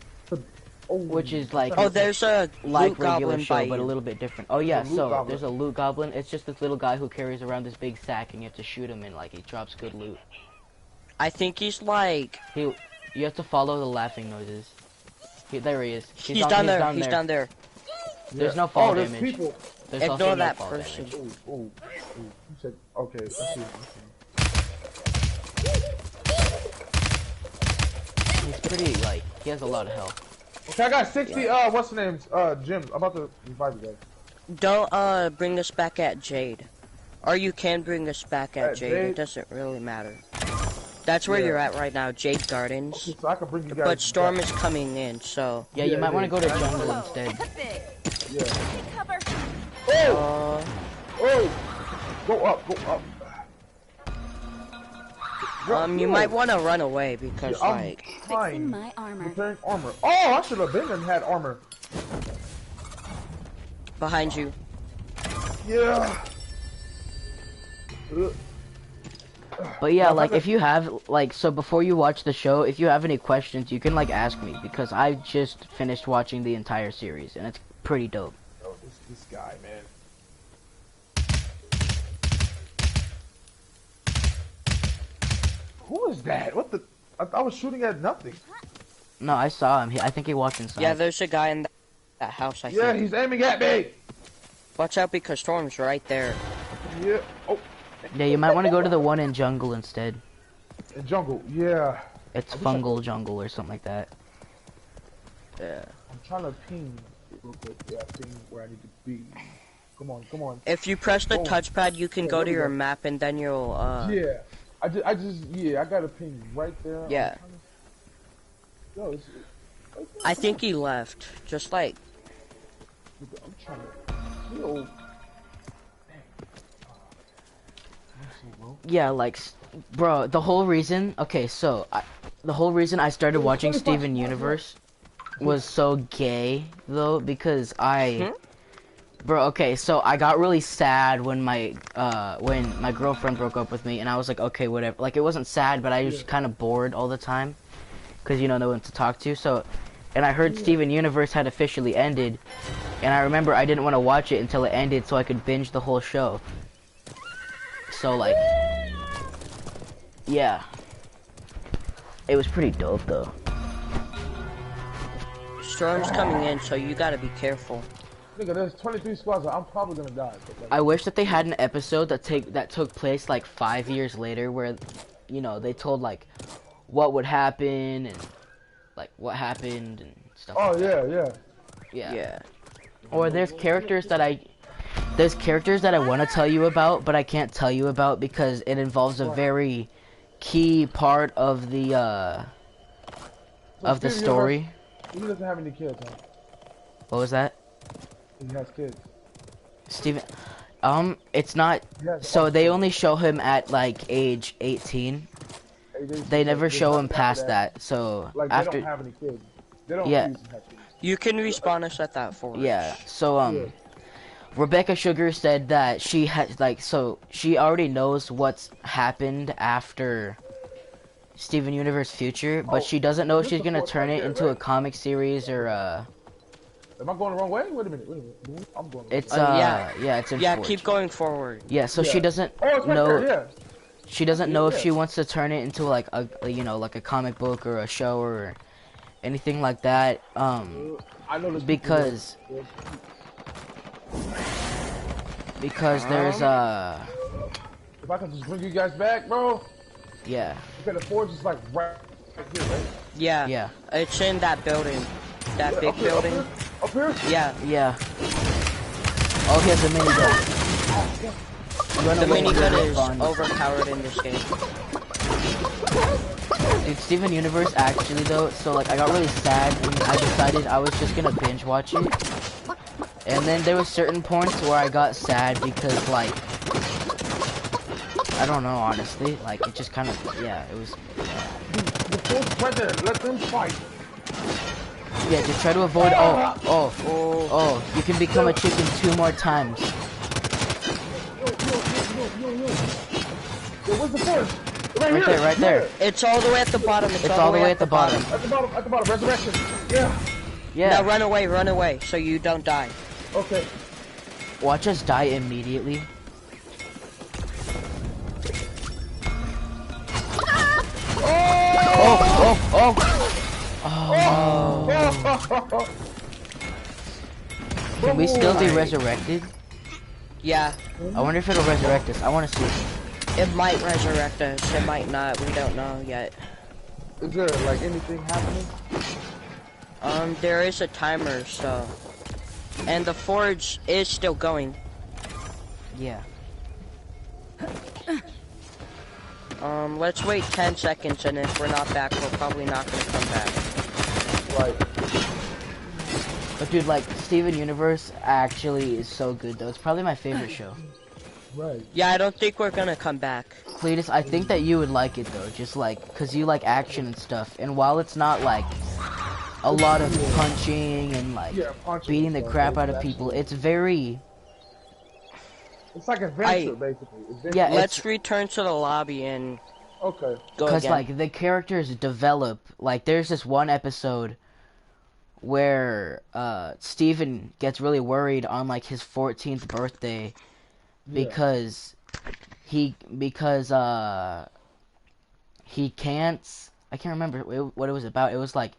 which is like Oh, there's a like loot regular goblin show, by but a you. little bit different. Oh yeah, There's a loot so goblin. there's a loot goblin. It's just this little guy who carries around this big sack, and you have to shoot him, and like he drops good loot. I think he's like... You have to follow the laughing noises. There he is. He's down there. He's down there. There's no fall there's damage. people. There's Ignore also no that fall person. damage. Ooh. You said okay. I see. He's pretty like he has a lot of health. Okay, I got 60. What's the name's? Jim. I'm about to revive you guys. Don't bring us back at Jade. Or you can bring us back at At Jade. Jade? It doesn't really matter. That's where Yeah. you're at right now, Jade Gardens. Okay, so I can bring you guys. But Storm back. is coming in, so... Yeah, you Yeah, might it want to is. go to I jungle know. instead. Yeah. Cover. Oh! Oh! Go up! Go up! You might want to run away because, I'm like... Fixing fine. my armor. Repairing armor. Oh, I should have been and had armor. Behind you. Yeah. But yeah, Now, like if I if you have like so before you watch the show, if you have any questions, you can like ask me because I just finished watching the entire series and it's pretty dope. Oh, this guy, man. Who is that? What the? I was shooting at nothing. No, I saw him. I think he walked inside. Yeah, there's a guy in that house, I Yeah, think. he's aiming at me. Watch out because Storm's right there. Yeah. Oh, Yeah, you might want to go to the one in jungle instead. in jungle. Yeah. It's I wish I fungal jungle or something like that. Yeah. I'm trying to ping real quick. Yeah, ping where I need to be. Come on. If you press the Boom. touchpad, you can Yeah, go there to we your go. map and then you'll Yeah. Yeah, I got a ping right there. yeah. Yo, I think he left. Just like I'm trying to kill. Yeah, like, bro, the whole reason. Okay, so the whole reason I started watching Steven Universe was so gay though because bro, okay, so I got really sad when my girlfriend broke up with me, and I was like, okay, whatever. Like, it wasn't sad, but I was kind of bored all the time, because, you know, no one to talk to, so, and I heard Steven Universe had officially ended, and I remember I didn't want to watch it until it ended so I could binge the whole show. So, like, yeah. It was pretty dope, though. storm's coming in, so you gotta be careful. Nigga, there's 23 squads. I'm probably gonna die. But, like, I wish that they had an episode that took place like 5 years later, where, you know, they told like what would happen and like what happened and stuff. Oh like that. Yeah. Or there's characters that I want to tell you about, but I can't tell you about because it involves a very key part of the story. He doesn't have any kids, huh? What was that? He has kids. Steven, it's not, so they only show him at like age 18. They never show him past that, so like, after, they don't have any kids. They don't yeah. have kids. You can respawn us at that forest. Yeah, so, Rebecca Sugar said that she has, like, so she already knows what's happened after Steven Universe Future, but she doesn't know if she's gonna turn it into a comic series or, Am I going the wrong way? Wait a minute. I'm going. It's it's in Yeah, Forge. keep going forward. Yeah, so she doesn't know. She doesn't know if she wants to turn it into like a you know, like a comic book or a show or anything like that. I know this because there's If I can just bring you guys back, bro. Yeah. Okay, the forge is like right here, right? Yeah. Yeah. It's in that building. That big building. Up here? Yeah. Yeah. Oh, he has a minigun. The minigun is overpowered in this game. Dude, Steven Universe actually though, so like I got really sad and I decided I was just gonna binge watch it. And then there was certain points where I got sad because like, I don't know honestly, like it just kind of, yeah, it was. The forge right there, let them fight. Yeah, just try to avoid, you can become a chicken 2 more times. Yo, where's the forge? Right there. It's all the way at the bottom. It's all the way at the bottom. At the bottom, resurrection. Yeah. Now run away, so you don't die. Okay. Watch us die immediately. Can we still be resurrected? Yeah. I wonder if it'll resurrect us. I want to see. It might resurrect us. It might not. We don't know yet. Is there like anything happening? There is a timer, so. And the forge is still going. Yeah. Let's wait 10 seconds, and if we're not back, we're probably not gonna come back. Right. But dude, like, Steven Universe actually is so good, though. It's probably my favorite show. Right. Yeah, I don't think we're gonna come back. Cletus, I think that you would like it, though. Just, like, because you like action and stuff. And while it's not, like, a lot of punching and, like, beating the crap out of people, it's very... It's like adventure, basically. Yeah, let's return to the lobby and go again. Because, like, the characters develop. Like, there's this one episode where Steven gets really worried on, like, his 14th birthday because he can't... I can't remember what it was about. It was, like,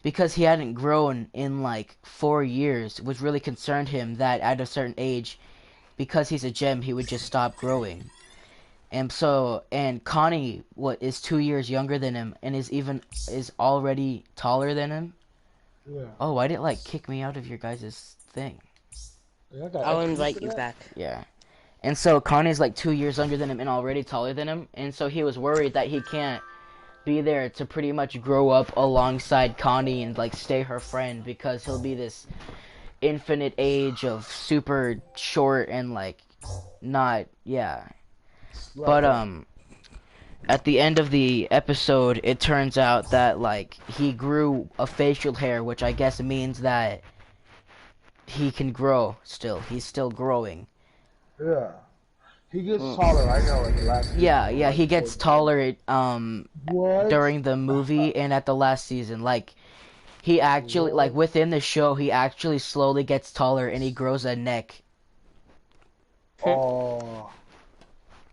because he hadn't grown in, like, 4 years, which really concerned him that at a certain age... Because he's a gem, he would just stop growing. And so, and Connie, is 2 years younger than him, and is already taller than him. Yeah. Oh, why did it, like, kick me out of your guys' thing? Yeah, I got I'll XP for invite you that. back. Yeah. And so Connie's like 2 years younger than him and already taller than him, and so he was worried that he can't be there to pretty much grow up alongside Connie and like stay her friend because he'll be this infinite age of super short and like not yeah. Right, But right. at the end of the episode it turns out that like he grew a facial hair, which I guess means that he can grow still. He's still growing. Yeah. He gets Mm. taller, I know, in the last season, Yeah, or yeah, like he gets towards the end. taller What? during the movie and at the last season. Like he actually like What? within the show he actually slowly gets taller and he grows a neck. Oh.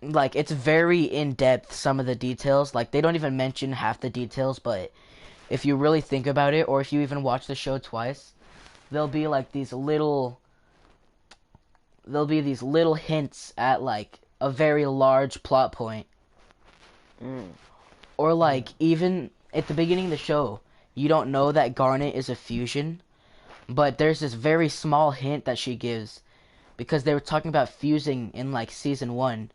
Like it's very in depth, some of the details. Like they don't even mention half the details, but if you really think about it or if you even watch the show twice, there'll be like these little hints at like a very large plot point. Mm. Or Yeah. like even at the beginning of the show, you don't know that Garnet is a fusion, but there's this very small hint that she gives because they were talking about fusing in like season 1,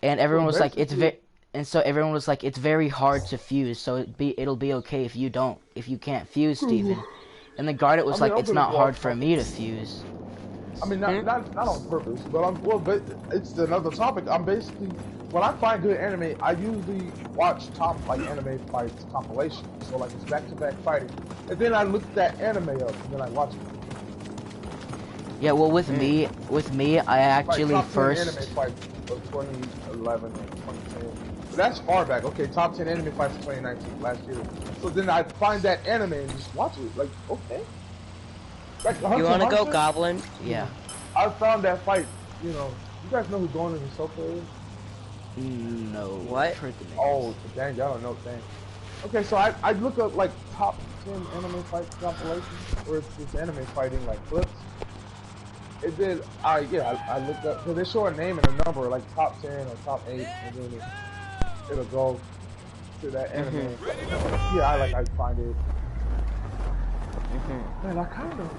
and So everyone was like basically, so everyone was like it's very hard to fuse, so it'll be okay if you can't fuse, Steven. And then Garnet I was mean, like I'm it's gonna not go hard off for topic. me to fuse. I mean, Hmm? not on purpose, but but it's another topic. I'm basically when I find good anime, I usually watch top like anime fights compilations. So like it's back to back fighting, and then I look that anime up and then I watch it. Yeah, well Mm. with me I Like actually top 10 anime first fights of 2011 and 2010. But that's far back. Okay, top 10 anime fights of 2019, last year. So then I find that anime and just watch it. Like, okay. Like You Hunter x wanna go, Hunter, Goblin? yeah. I found that fight, you guys know who Gonan and Hisoka is? No, What? I've heard the names. Oh, dang, y'all don't know, dang. Okay, so I look up like top 10 anime fight compilations, or it's just anime fighting like clips. It did. I looked up because they show a name and a number, like top 10 or top 8, and then it'll go to that anime. Yeah, I find it. Mm-hmm. Man, I kind of.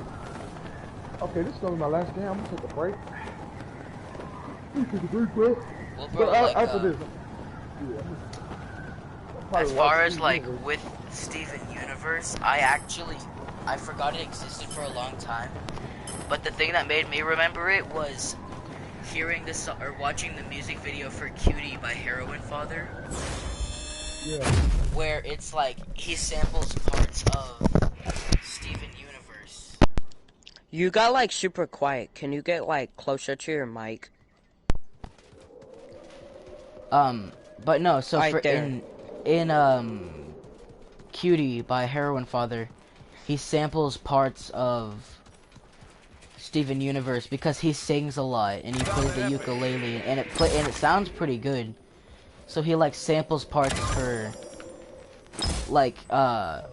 Okay, this is gonna be my last game. I'm gonna take a break. Take a break, bro. Well, But bro, like, after this, yeah, I'll probably as watch far as Steven like Universe. with Steven Universe, I forgot it existed for a long time. But the thing that made me remember it was hearing this or watching the music video for "Cutie" by Heroin Father, Yeah. where it's like he samples parts of Steven Universe. You got like super quiet. Can you get like closer to your mic? But no, so Right for there. in "Cutie" by Heroin Father, he samples parts of Steven Universe because he sings a lot and he plays the ukulele and it sounds pretty good. So he like samples parts for like I'm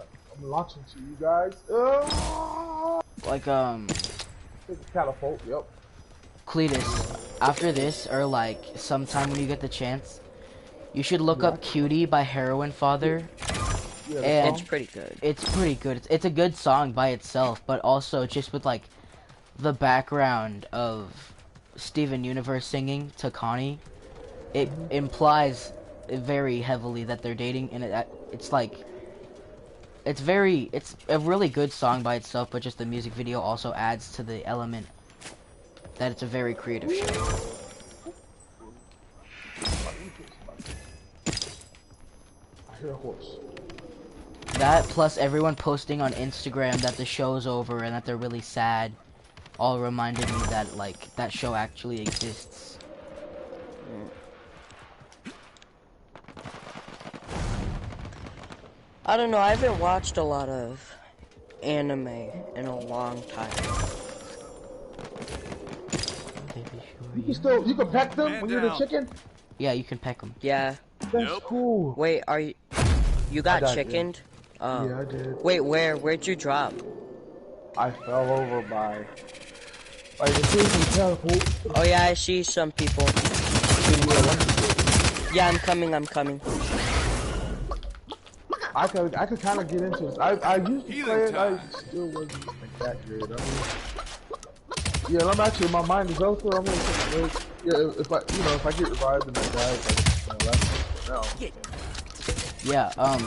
launching to you guys. like Take a catapult. Yep. Cletus. After this or like sometime when you get the chance, you should look Yeah, up "Cutie" by Heroin Father. Yeah, the And It's song. pretty good. it's pretty good. It's a good song by itself, but also just with like the background of Steven Universe singing to Connie, it implies very heavily that they're dating, and it's like it's a really good song by itself, but just the music video also adds to the element that it's a very creative show. I hear a horse. That plus everyone posting on Instagram that the show's over and that they're really sad, all reminded me that like that show actually exists. I don't know. I haven't watched a lot of anime in a long time. You can pet them when you're the chicken. Yeah, you can peck them. Yeah. That's cool. Wait, you got died, chickened? Oh. Yeah, I did. Wait, where'd you drop? I fell over by the freezing catapult. Oh yeah, I see some people. Yeah, I'm coming. I could kind of get into this. I used to play it. I still wasn't like that good. I mean, Yeah, I'm actually, my mind is elsewhere. I'm gonna take a break. Yeah, if I get revived and I die, that's now. Yeah,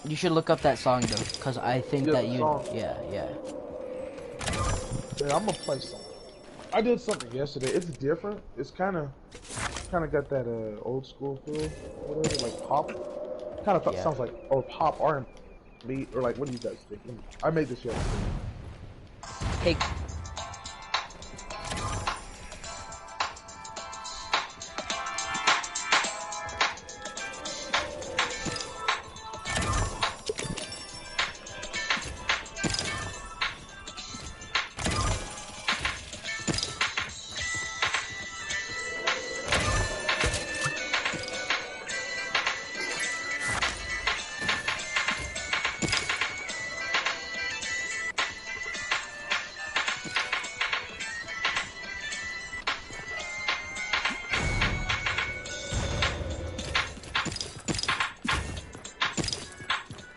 you should look up that song though, cause I think Yeah, that the you, song. yeah, yeah. Yeah, I'm gonna play some. I did something yesterday. It's different. It's kind of got that old school feel, whatever, like pop. Kind of Yeah. sounds like or pop R&B or like what do you guys think? I made this yesterday. Hey,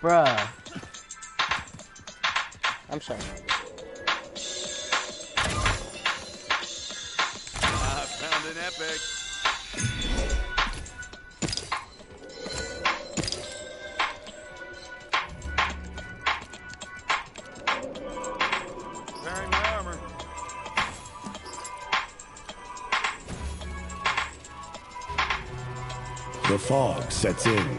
Bruh. I'm sorry. I found an epic. Repairing my armor. The fog sets in.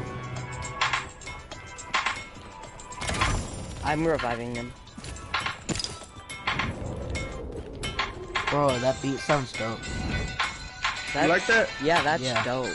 I'm reviving them. Bro, that beat sounds dope. That's, You like that? Yeah, that's Yeah. dope.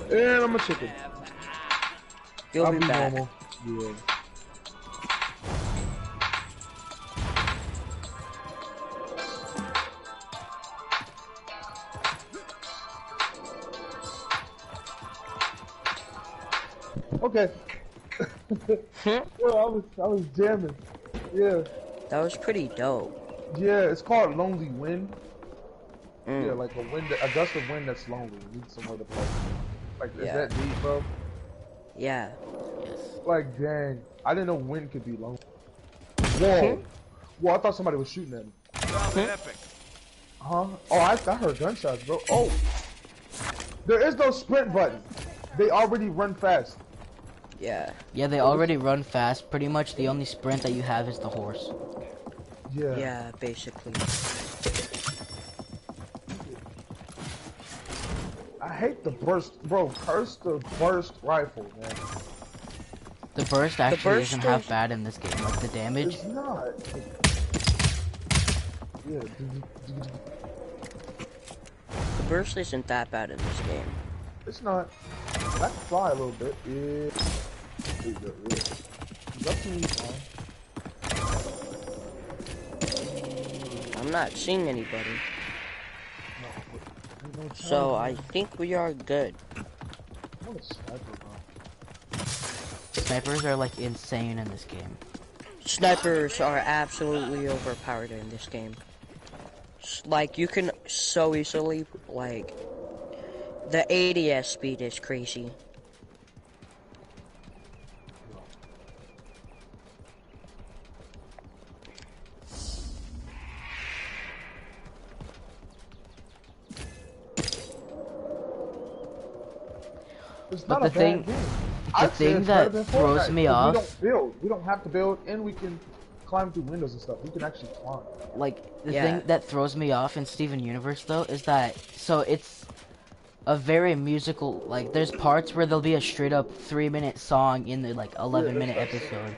And I'm a chicken. You'll I'll be be back. normal. Yeah. Okay. Well, I was jamming. Yeah. That was pretty dope. Yeah, it's called Lonely Wind. Mm. Yeah, like a gust of wind that's lonely. You need somewhere to play. Like, is Yeah. that deep, bro? Yeah. Like, dang. I didn't know wind could be lonely. Whoa. Whoa, I thought somebody was shooting at me. Found an epic. Huh? Oh, I heard gunshots, bro. Oh. There is no sprint button. They already run fast. Yeah. Yeah, they already run fast. Pretty much the only sprint that you have is the horse. Yeah. Yeah, basically. I hate the burst, bro. Curse the burst rifle, man. The burst actually burst isn't half is- bad in this game. Like the damage. It's not. Yeah. The burst isn't that bad in this game. It's not. I can fly a little bit. Yeah. That's me fine. I'm not seeing anybody. No, So I think we are good. I'm a sniper, bro. Snipers are like insane in this game. Snipers are absolutely overpowered in this game. Like, you can so easily, like, the ADS speed is crazy. It's But not a the thing- bad game. the I'd say thing it's that better than throws Fortnite, me 'cause off- We don't build. We don't have to build, and we can climb through windows and stuff. We can actually climb. Like the Yeah. thing that throws me off in Steven Universe though is that it's a very musical. Like there's parts where there'll be a straight up 3-minute song in the like 11-minute that's what I'm episode,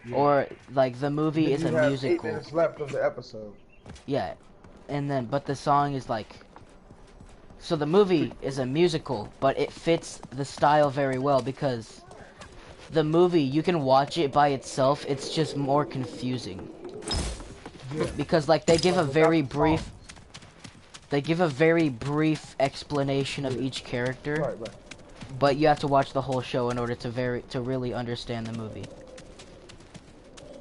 Yeah. or like the movie Then is you a have 8 musical. minutes left of the episode. Yeah, and then but the song is like. So the movie is a musical, but it fits the style very well because the movie, you can watch it by itself, it's just more confusing. Yeah. Because like they give a Without very the brief songs. they give a very brief explanation of Yeah. each character, Right. but you have to watch the whole show in order to really understand the movie.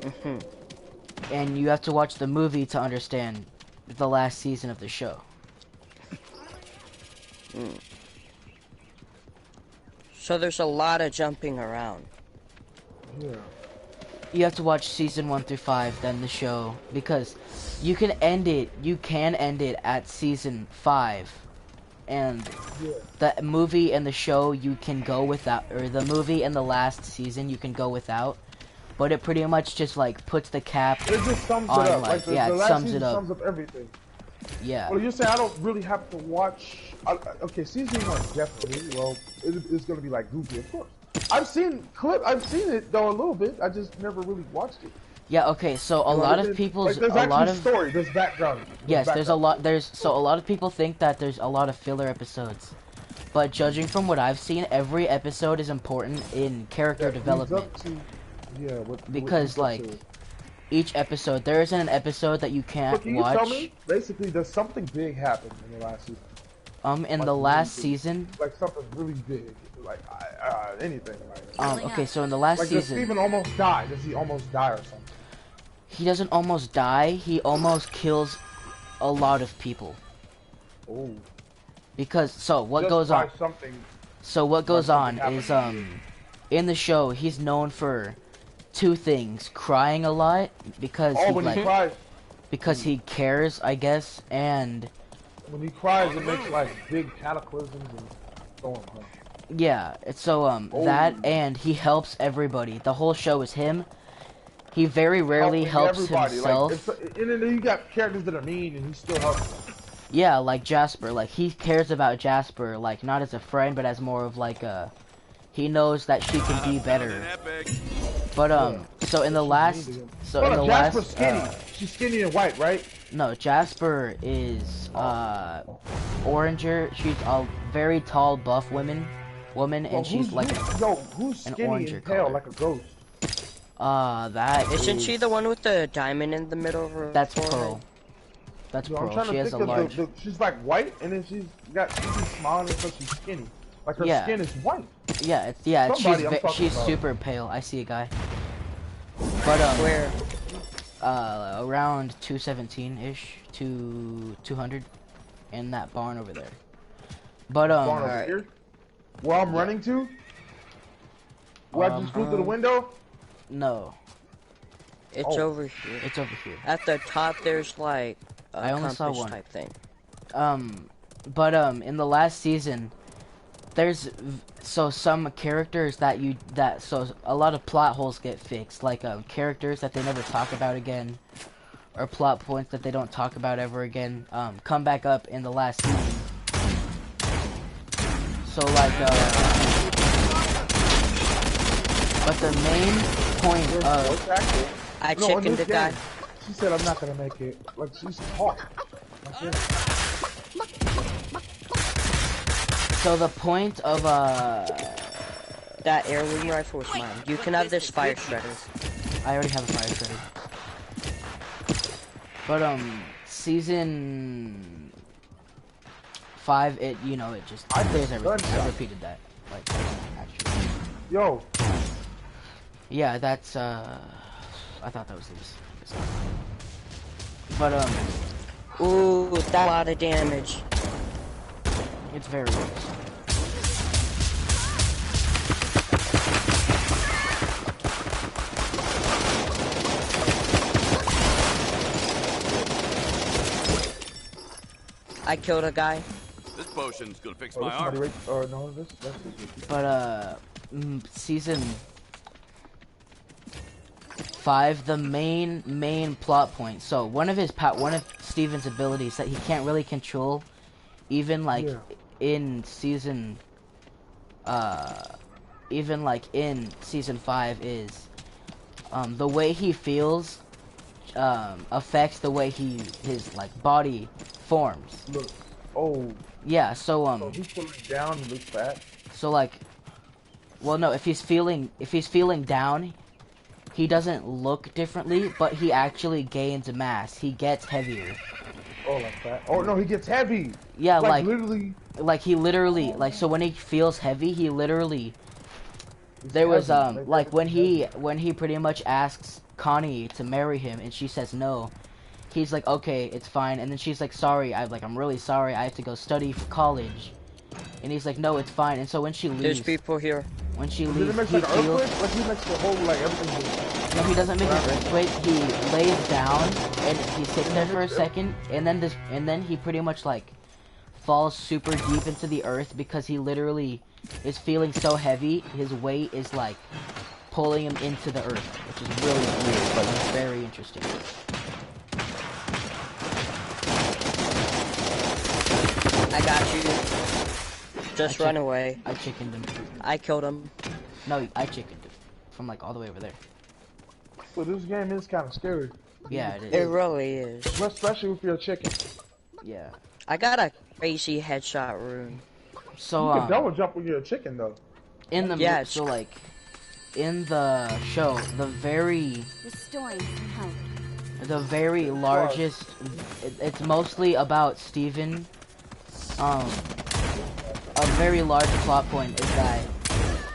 Mhm. and you have to watch the movie to understand the last season of the show. So there's a lot of jumping around. Yeah. You have to watch season 1 through 5, then the show, because you can end it at season 5, and the movie and the show you can go without, or the movie and the last season you can go without, but it pretty much just like puts the cap It just sums on, it up. like, the yeah, it last sums season it up. sums up everything. Yeah. Well, you're saying I don't really have to watch. Okay, season 1 definitely. Well, it's gonna be like goofy, of course. I've seen it though a little bit. I just never really watched it. Yeah, okay, so a lot of people's, there's a lot of, story, there's background. yes, there's a lot, so a lot of people think that there's a lot of filler episodes. But judging from what I've seen, every episode is important in character development. Because, like, each episode, there isn't an episode that you can't can watch. You tell me, basically, does something big happen in the last season? In the last season, like something really big, like anything. okay, so in the last season, does season, Steven almost die? Does he almost die or something? he doesn't almost die. He almost kills a lot of people. Oh. Because what Just goes by on? something. So what goes on something is happened. in the show he's known for two things: crying a lot because When he cries. because he cares, I guess, and when he cries, it makes like big cataclysms and storms. Huh? Yeah, so that, and he helps everybody. The whole show is him. He very rarely helps himself. Like, and then you got characters that are mean, and he still helps. Yeah, like Jasper. Like, he cares about Jasper, like, not as a friend, but as more of like a... He knows that she can be better. But so in the last, Jasper's skinny. She's skinny and white, right? No, Jasper is oranger. She's a very tall, buff woman, and she's like who's skinny and pale like a ghost? That isn't she the one with the diamond in the middle of her? That's forehead? Pearl. That's I'm Pearl. trying She to has a think large. of she's like white, and then she's smiling because she's skinny. Like her skin is white. Yeah, she's about. super pale. I see a guy. But where? Around 217-ish to 200, in that barn over there. But barn over here? Where I'm running to? Where I just flew through the window? No. It's over here. It's over here. At the top, there's like a I only saw compass one type thing. But in the last season, there's some characters so a lot of plot holes get fixed, like characters that they never talk about again, or plot points that they don't talk about ever again, come back up in the last season. So like but the main point of I chickened the guy. She said I'm not gonna make it. Like she's hot. So the point of that heirloom rifle is mine. You can have this fire shredder. I already have a fire shredder. But season 5, it just clears everything. I repeated that. Like actually. Yo. Yeah, that's I thought that was this. But ooh, that's a lot of damage. It's very good. I killed a guy. This potion's gonna fix my arm. But season 5, the main plot point. So one of Steven's abilities that he can't really control, even like in season, in season 5, is the way he feels affects the way his like body forms. Look. Oh. Yeah. So he's feeling down and looks fat. So like, well, no. If he's feeling down, he doesn't look differently, but he actually gains mass. He gets heavier. Oh, like that. Oh no, he gets heavy. Yeah, like literally. Like he literally, like, so when he feels heavy, he literally There was like when heavy. he pretty much asks Connie to marry him and she says no. He's like, okay, it's fine, and then she's like, sorry, I'm really sorry, I have to go study for college. And he's like, no, it's fine. And so when she There's leaves, people here. when she Did it leaves, make he like an feels. earthquake? Like he makes the whole like everything. No, he doesn't make an earthquake. He lays down and he's sitting there for a second, and then he pretty much like falls super deep into the earth because he literally is feeling so heavy. His weight is like pulling him into the earth, which is really weird, but it's very interesting. I got you. Just run away. I chickened him. I killed him. No, I chickened him from like all the way over there. Well, this game is kind of scary. Yeah, it is. It really is. Especially with your chicken. Yeah. I got a crazy headshot rune. So You can double jump with your chicken though. in the Yeah, so like in the show, the very Restoring some health. the very largest. It's mostly about Steven. A very large plot point is that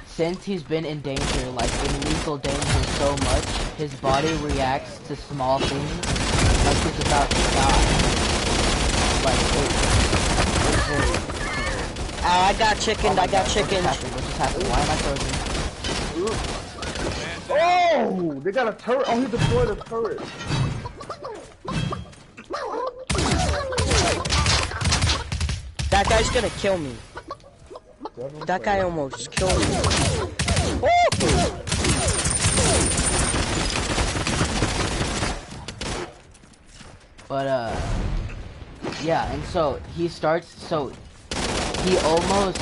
since he's been in danger, like in lethal danger so much, his body reacts to small things like he's about to die. Like it's very. I got chickened. I got chickened. What just happened? Why am I frozen? Oh, they got a turret. Oh, he deployed a turret. That guy's gonna kill me. That guy almost killed me. But yeah, and so he starts. So he almost.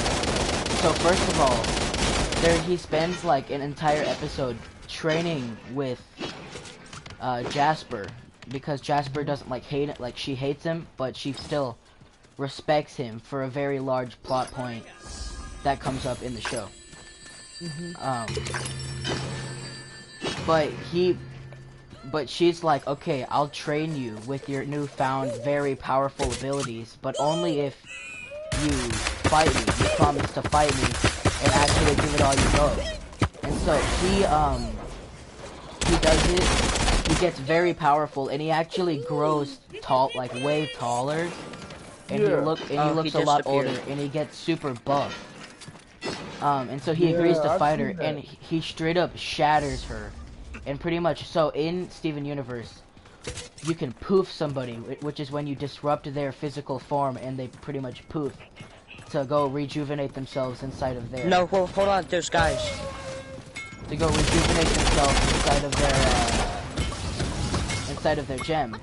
So first of all, he spends like an entire episode training with Jasper because Jasper doesn't like hate it. Like she hates him, but she still respects him for a very large plot point that comes up in the show. But she's like, okay, I'll train you with your newfound very powerful abilities, but only if you fight me. You promise to fight me and actually give it all you go. And so he does it. He gets very powerful, and he actually grows tall, like way taller. And he looks a lot older, and he gets super buff. And so he agrees to fight her, and he straight up shatters her. And pretty much, so in Steven Universe, you can poof somebody, which is when you disrupt their physical form, and they pretty much poof to go rejuvenate themselves inside of their. No, hold on, there's guys. To go rejuvenate themselves inside of their gem.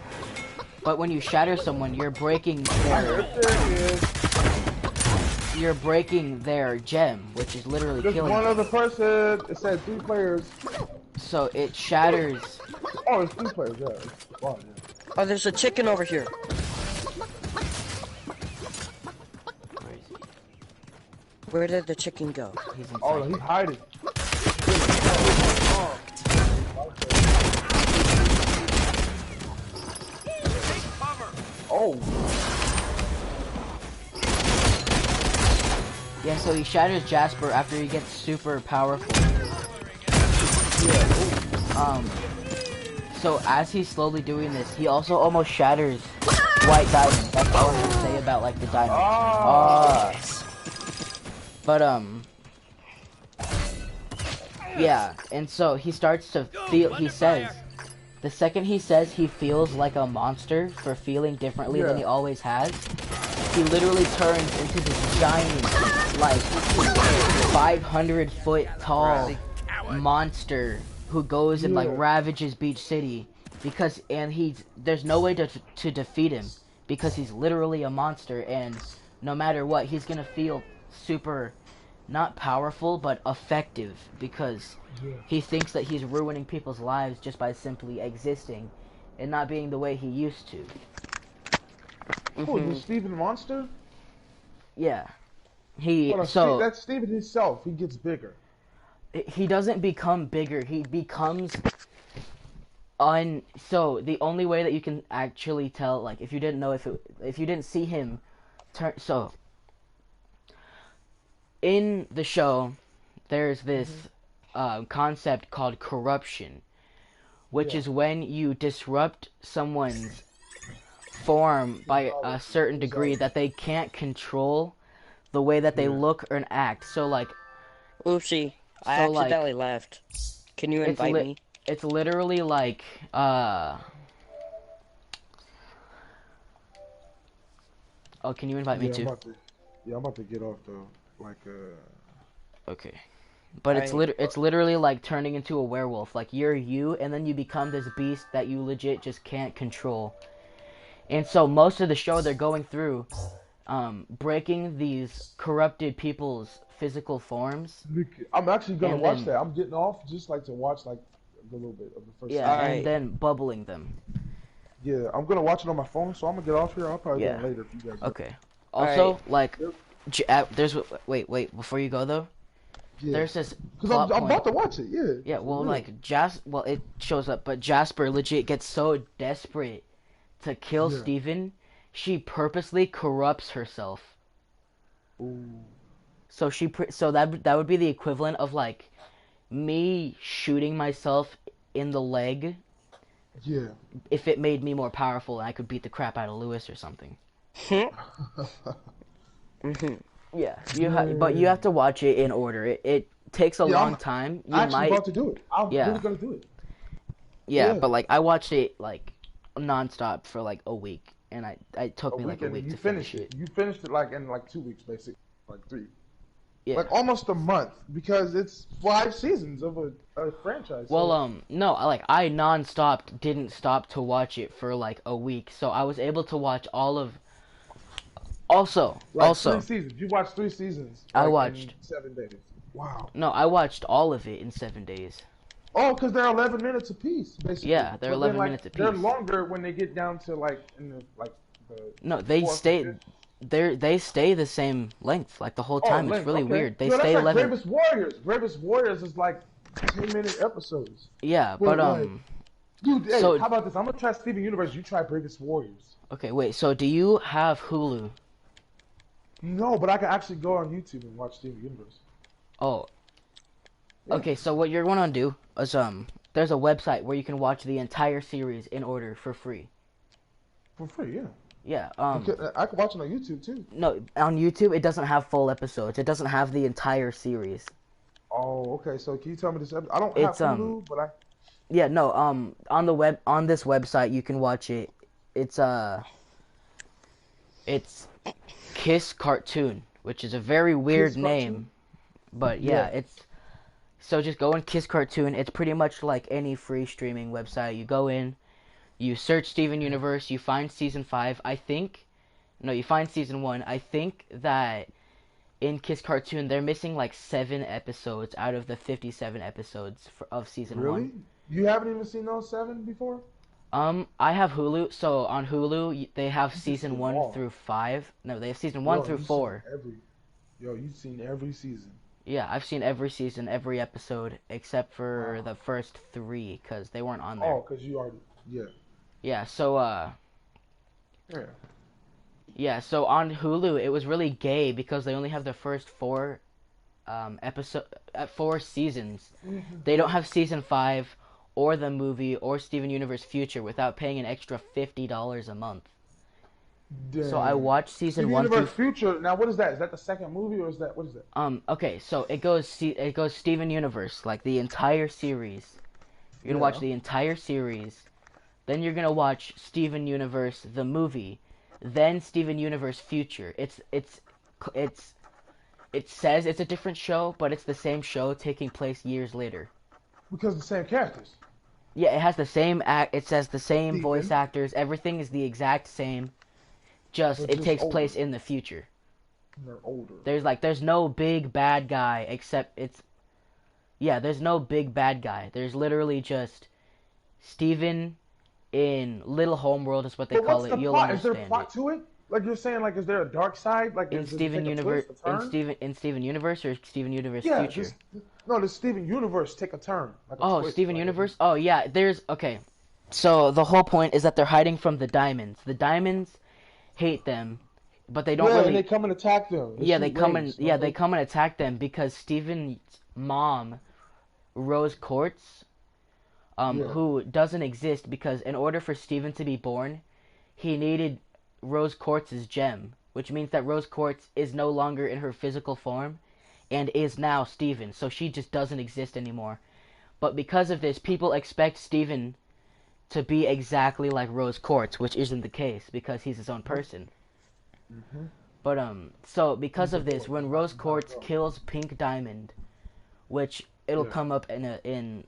But when you shatter someone, you're breaking their gem, which is literally There's killing one them. other person. It said 3 players. So it shatters. Oh, it's 3 players. Yeah. Wow, yeah. Oh, there's a chicken over here. Where did the chicken go? He's inside. Oh, he's hiding. Oh. Yeah, so he shatters Jasper after he gets super powerful. So as he's slowly doing this, he also almost shatters White Diamond. That's all I'm gonna say about like the diamond. But yeah, and so he starts to feel. He says, the second he says he feels like a monster for feeling differently than he always has, he literally turns into this giant, like 500-foot tall monster who goes and like ravages Beach City there's no way to defeat him because he's literally a monster, and no matter what, he's gonna feel super, not powerful, but effective because he thinks that he's ruining people's lives just by simply existing and not being the way he used to. Oh, the Steven Monster? Yeah. That's Steven himself. He gets bigger. He doesn't become bigger. He becomes so the only way that you can actually tell, like, if you didn't see him turn, so in the show there's this concept called corruption, which is when you disrupt someone's form by a certain degree that they can't control the way that they look or act. So like, Oopsie, I accidentally left. Can you invite me? It's literally like Oh, can you invite me too? I'm about to get off though. Like Okay. But it's literally like turning into a werewolf. Like you're you, and then you become this beast that you legit just can't control. And so most of the show they're going through, breaking these corrupted people's physical forms. I'm actually gonna watch that. I'm getting off just like to watch like a little bit of the first. Yeah, and then bubbling them. Yeah, I'm gonna watch it on my phone, so I'm gonna get off here. I'll probably do it later if you guys. Okay. Also, like, there's wait before you go though. Yeah. There's this. Because I'm about to watch it. Yeah. Yeah. Well, like it shows up, but Jasper legit gets so desperate to kill Steven, she purposely corrupts herself. Ooh. So that would be the equivalent of like me shooting myself in the leg. Yeah. If it made me more powerful, I could beat the crap out of Lewis or something. Yeah, but you have to watch it in order. It takes a long time. I'm about to do it. I'm really gonna do it. Yeah, but like I watched it like nonstop for like a week, and it took me like a week to finish it. You finished it like in like 2 weeks, basically, like 3. Yeah. Like almost a month because it's 5 seasons of a franchise. Well, no, I nonstop didn't stop to watch it for like a week, so I was able to watch all of. Also, 3 seasons. You watched 3 seasons. I watched in 7 days. Wow. No, I watched all of it in 7 days. Oh, because they're 11 minutes apiece, basically. Yeah, they're 11 minutes apiece. They're longer when they get down to like in the No, they stay. They stay the same length like the whole time. It's really weird. They stay 11. Bravest Warriors. Bravest Warriors is like 10-minute episodes. Yeah, but dude, hey, how about this? I'm gonna try Steven Universe. You try Bravest Warriors. Okay, wait. So do you have Hulu? No, but I can actually go on YouTube and watch Steven Universe. Oh. Yeah. Okay, so what you're gonna do is there's a website where you can watch the entire series in order for free. For free, yeah. Yeah. I can watch it on YouTube too. No, on YouTube it doesn't have full episodes. It doesn't have the entire series. Oh, okay. So can you tell me this? I don't have Hulu, but I. Yeah, no. On this website you can watch it. It's Kiss Cartoon, which is a very weird name, but yeah, it's. So just go in Kiss Cartoon. It's pretty much like any free streaming website. You go in. You search Steven Universe, you find Season 5, you find Season 1. I think that in Kiss Cartoon, they're missing like 7 episodes out of the 57 episodes of Season 1. Really? You haven't even seen those 7 before? I have Hulu, so on Hulu, they have Season 1 through 5. No, they have Season 1 through 4. You've seen every season. Yeah, I've seen every season, every episode, except for the first 3, because they weren't on there. Oh, because you already, Yeah, so, Yeah, so on Hulu, it was really gay because they only have the first 4 seasons. Mm-hmm. They don't have Season 5 or the movie or Steven Universe Future without paying an extra $50 a month. Dang. So I watched Season 1 Universe Future. Now, what is that? Is that the second movie or is that, what is that? Okay, so it goes Steven Universe, like the entire series. You're gonna watch the entire series. Then you're gonna watch Steven Universe the movie, then Steven Universe Future. It says it's a different show, but it's the same show taking place years later. Because the same characters. Yeah, it has the same it says the same voice actors. Everything is the exact same. Just it takes place in the future. They're older. There's no big bad guy except there's no big bad guy. There's literally just Steven in Little Homeworld is what they call it. You'll understand. Is there a plot to it? Like you're saying, like is there a dark side? Like in Steven Universe, in Steven Universe or Steven Universe Future? The Steven Universe take a turn. Like Steven Universe. Oh yeah, okay. So the whole point is that they're hiding from the Diamonds. The Diamonds hate them, but they don't really. And they come and attack them. They come and attack them because Steven's mom Rose Quartz, Yeah. who doesn't exist because in order for Steven to be born, he needed Rose Quartz's gem, which means that Rose Quartz is no longer in her physical form and is now Steven, so she just doesn't exist anymore. But because of this, people expect Steven to be exactly like Rose Quartz, which isn't the case because he's his own person. But so because of this, when Rose Quartz kills Pink Diamond, which it'll come up the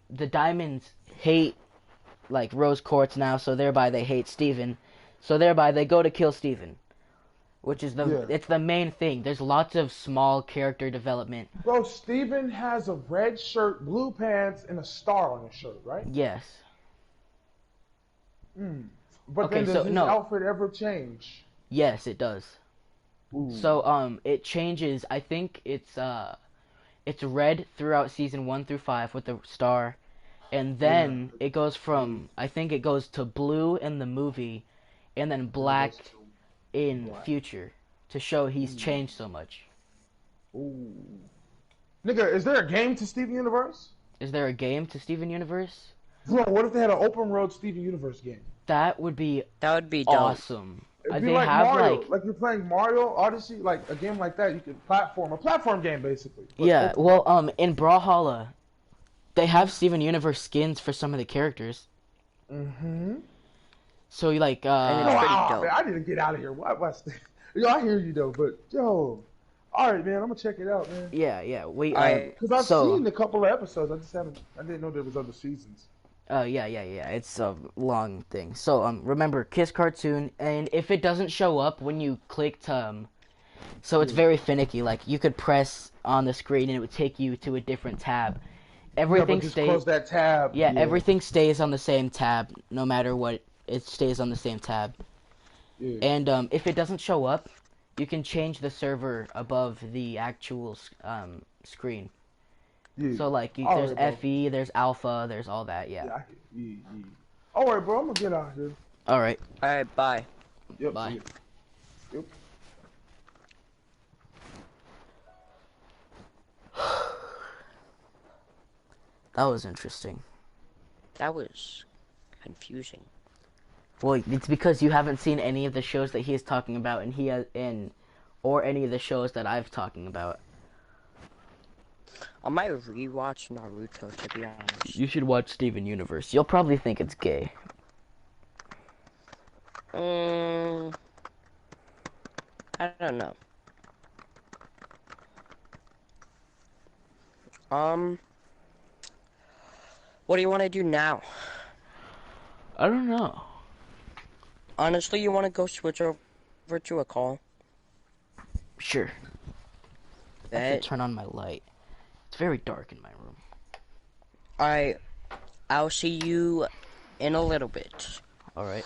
Diamonds hate like Rose Quartz now, so thereby they hate Steven. So thereby they go to kill Steven, which is it's the main thing. There's lots of small character development. Bro, Steven has a red shirt, blue pants, and a star on his shirt, right? Yes. But Okay, then does his outfit ever change? Yes, it does. Ooh. So it changes. I think it's red throughout season 1 through 5 with the star, and then it goes from I think it goes to blue in the movie, and then black in future to show he's changed so much. Ooh. Nigga, is there a game to Steven Universe? Is there a game to Steven Universe? Bro, what if they had an open world Steven Universe game? That would be dope. Awesome. It'd be like Mario, like you're playing Mario Odyssey, like a game like that. You could a platform game basically. Yeah, well, in Brawlhalla, they have Steven Universe skins for some of the characters. So like, I need to get out of here. What's yo, I hear you though, but yo, all right, man, I'm gonna check it out, man. Yeah. Because I've seen a couple of episodes. I didn't know there was other seasons. Yeah. It's a long thing. So remember, Kiss Cartoon, and if it doesn't show up when you clicked so it's very finicky. Like you could press on the screen and it would take you to a different tab. Everything stays. Close that tab. Yeah, everything stays on the same tab, no matter what. It stays on the same tab. Yeah. And if it doesn't show up, you can change the server above the actual screen. Yeah. So like there's FE, there's Alpha, there's all that. Yeah. All right, bro. I'm gonna get out here. All right. All right. Bye. Yep. Bye. Yep. That was interesting. That was confusing. Well, it's because you haven't seen any of the shows that he is talking about, and or any of the shows that I've talking about. I might rewatch Naruto, to be honest. You should watch Steven Universe. You'll probably think it's gay. I don't know. What do you want to do now? I don't know. Honestly, you want to go switch over to a call? Sure. I have to turn on my light. It's very dark in my room. Alright. I'll see you in a little bit. Alright.